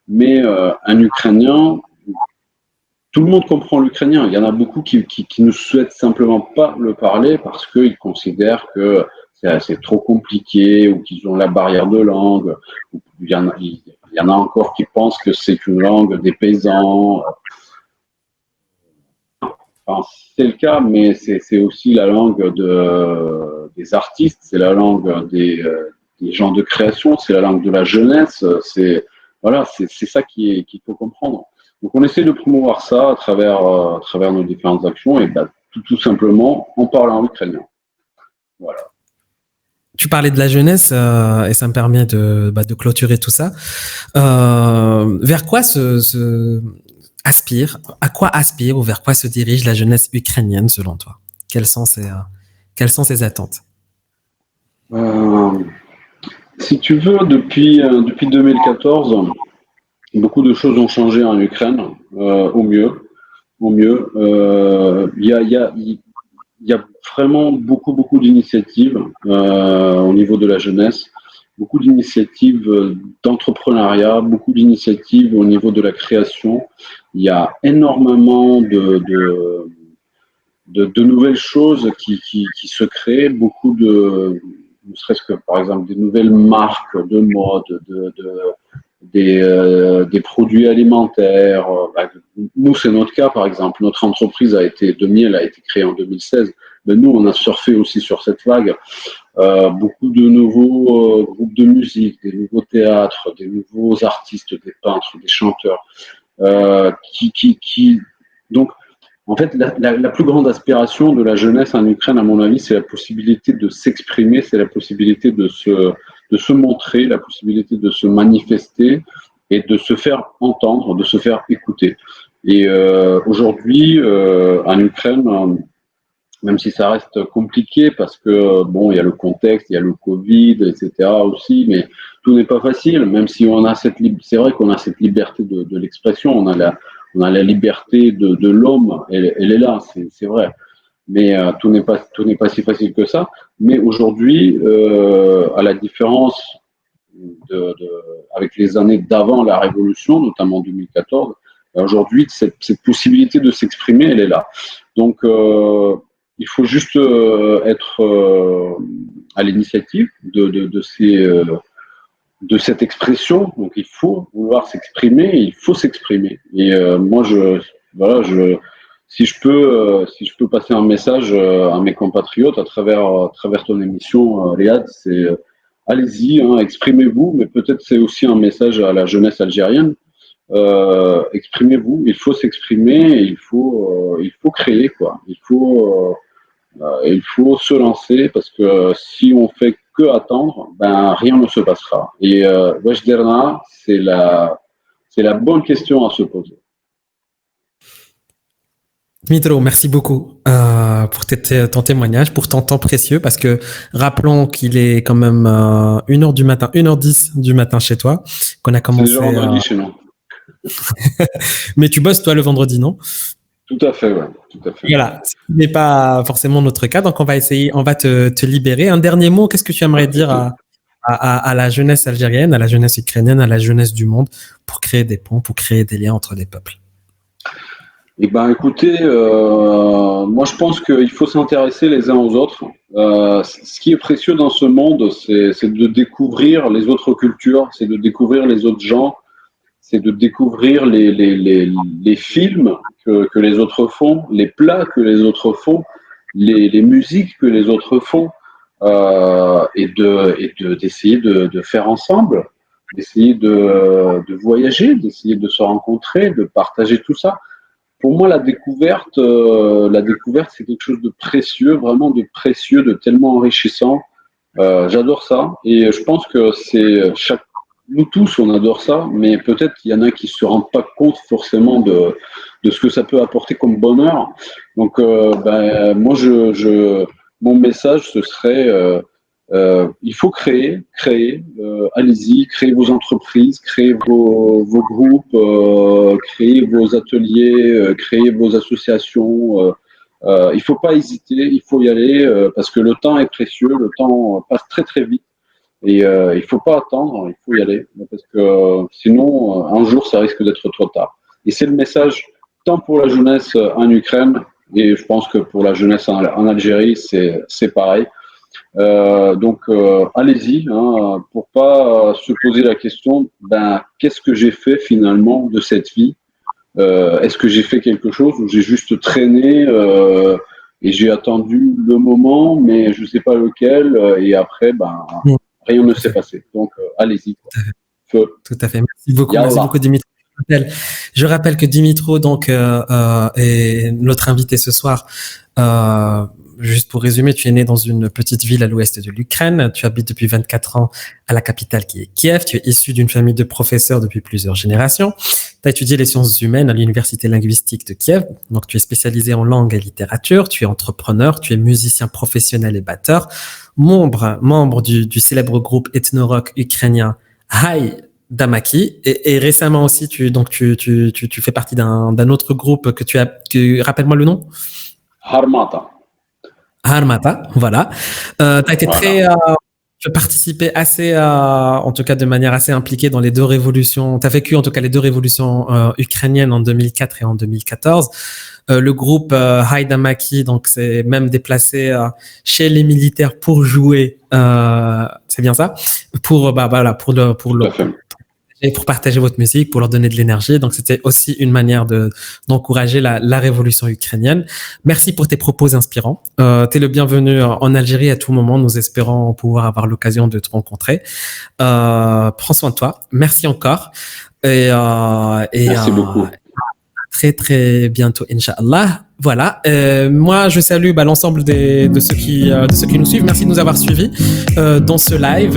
Mais un ukrainien, tout le monde comprend l'ukrainien. Il y en a beaucoup qui ne souhaitent simplement pas le parler parce qu'ils considèrent que c'est trop compliqué ou qu'ils ont la barrière de langue. Il y en a encore qui pensent que c'est une langue des paysans. Enfin, c'est le cas, mais c'est aussi la langue des artistes, c'est la langue des gens de création, c'est la langue de la jeunesse, Voilà, c'est ça qu'il faut comprendre. Donc on essaie de promouvoir ça à travers nos différentes actions et tout simplement en parlant ukrainien. Voilà. Tu parlais de la jeunesse et ça me permet de clôturer tout ça. Vers quoi à quoi aspire ou vers quoi se dirige la jeunesse ukrainienne selon toi? Quelles sont ses attentes? Si tu veux, depuis 2014, beaucoup de choses ont changé en Ukraine, au mieux. Il y a vraiment beaucoup d'initiatives au niveau de la jeunesse, beaucoup d'initiatives d'entrepreneuriat, beaucoup d'initiatives au niveau de la création. Il y a énormément de nouvelles choses qui se créent, ne serait-ce que par exemple des nouvelles marques de mode, des produits alimentaires. Nous, c'est notre cas, par exemple. Notre entreprise de miel a été créée en 2016. Nous, on a surfé aussi sur cette vague. Beaucoup de nouveaux groupes de musique, des nouveaux théâtres, des nouveaux artistes, des peintres, des chanteurs. Donc, en fait, la plus grande aspiration de la jeunesse en Ukraine, à mon avis, c'est la possibilité de s'exprimer, c'est la possibilité de se montrer, la possibilité de se manifester et de se faire entendre, de se faire écouter. Et aujourd'hui, en Ukraine, même si ça reste compliqué parce que, bon, il y a le contexte, il y a le Covid, etc. aussi, mais tout n'est pas facile, même si c'est vrai qu'on a cette liberté de l'expression, on a la liberté de l'homme, elle est là, c'est vrai. Mais tout n'est pas si facile que ça. Mais aujourd'hui, à la différence avec les années d'avant la Révolution, notamment en 2014, aujourd'hui, cette possibilité de s'exprimer, elle est là. Donc, il faut juste être à l'initiative de cette expression. Donc, il faut vouloir s'exprimer, il faut s'exprimer. Et moi, si je peux passer un message à mes compatriotes à travers ton émission, Riyad, c'est allez-y, exprimez-vous, mais peut-être c'est aussi un message à la jeunesse algérienne. Exprimez-vous, il faut s'exprimer, il faut créer, quoi. Il faut se lancer parce que si on fait que attendre, rien ne se passera. Et Wesh Derna, c'est la bonne question à se poser. Dmitro, merci beaucoup pour ton témoignage, pour ton temps précieux, parce que rappelons qu'il est quand même 1h du matin, 1h10 du matin chez toi, qu'on a commencé. C'est le vendredi chez nous. Mais tu bosses toi le vendredi, non? Tout à fait, ouais. Tout à fait. Voilà, ce n'est pas forcément notre cas, donc on va te libérer. Un dernier mot, qu'est-ce que tu aimerais dire à la jeunesse algérienne, à la jeunesse ukrainienne, à la jeunesse du monde pour créer des ponts, pour créer des liens entre les peuples? Eh ben, écoutez, moi je pense qu'il faut s'intéresser les uns aux autres. Ce qui est précieux dans ce monde, c'est de découvrir les autres cultures, c'est de découvrir les autres gens, c'est de découvrir les films que les autres font, les plats que les autres font, les musiques que les autres font, et d'essayer de faire ensemble, d'essayer de voyager, d'essayer de se rencontrer, de partager tout ça. Pour moi, la découverte, c'est quelque chose de précieux, vraiment de précieux, de tellement enrichissant. J'adore ça, et je pense que nous tous, on adore ça, mais peut-être qu'il y en a qui se rendent pas compte forcément de ce que ça peut apporter comme bonheur. Donc, moi, mon message, ce serait il faut créer, allez-y, créez vos entreprises, créez vos groupes, créez vos ateliers, créez vos associations. Il faut pas hésiter, il faut y aller parce que le temps est précieux, le temps passe très très vite et il faut pas attendre, il faut y aller parce que sinon un jour ça risque d'être trop tard. Et c'est le message tant pour la jeunesse en Ukraine et je pense que pour la jeunesse en Algérie c'est pareil. Donc allez-y, pour pas se poser la question, qu'est-ce que j'ai fait finalement de cette vie? Est-ce que j'ai fait quelque chose ou j'ai juste traîné et j'ai attendu le moment, mais je sais pas lequel, et après rien ne s'est passé. Donc allez-y. Feu. Tout à fait. Merci beaucoup, Yallah. Dimitro. Je rappelle que Dimitro donc est notre invité ce soir. Juste pour résumer, tu es né dans une petite ville à l'ouest de l'Ukraine. Tu habites depuis 24 ans à la capitale qui est Kiev. Tu es issu d'une famille de professeurs depuis plusieurs générations. Tu as étudié les sciences humaines à l'université linguistique de Kiev. Donc, tu es spécialisé en langue et littérature. Tu es entrepreneur. Tu es musicien professionnel et batteur. Membre du célèbre groupe ethno-rock ukrainien Hai Damaki. Et récemment aussi, tu fais partie d'un autre groupe rappelle-moi le nom. Harmata, voilà. T'as été tu as participé en tout cas de manière assez impliquée dans les deux révolutions. T'as vécu en tout cas les deux révolutions ukrainiennes en 2004 et en 2014. Le groupe Haidamaki donc s'est même déplacé chez les militaires pour jouer. C'est bien ça? Pour partager votre musique, pour leur donner de l'énergie. Donc, c'était aussi une manière d'encourager la révolution ukrainienne. Merci pour tes propos inspirants. T'es le bienvenu en Algérie à tout moment. Nous espérons pouvoir avoir l'occasion de te rencontrer. Prends soin de toi. Merci encore. Merci beaucoup. Très, très bientôt, Inch'Allah. Voilà. Moi, je salue l'ensemble de ceux qui nous suivent. Merci de nous avoir suivis dans ce live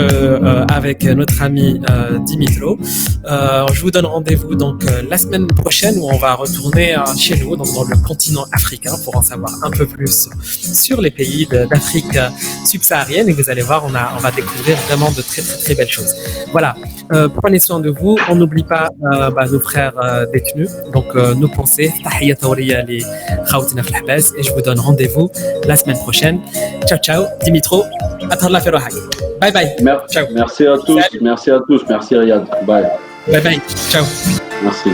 avec notre ami Dimitro. Je vous donne rendez-vous donc la semaine prochaine où on va retourner chez nous, donc dans le continent africain, pour en savoir un peu plus sur les pays d'Afrique subsaharienne. Et vous allez voir, on va découvrir vraiment de très, très, très belles choses. Voilà. Prenez soin de vous. On n'oublie pas nos frères détenus. Donc, nos pensées. Tahiyya tawriya li khawtina fil habas. Et je vous donne rendez-vous la semaine prochaine. Ciao, ciao. Dimitro. Atahla fi rohak. Bye bye. Ciao. Merci à tous. Merci à tous. Merci Riyad. Bye. Bye bye. Ciao. Merci.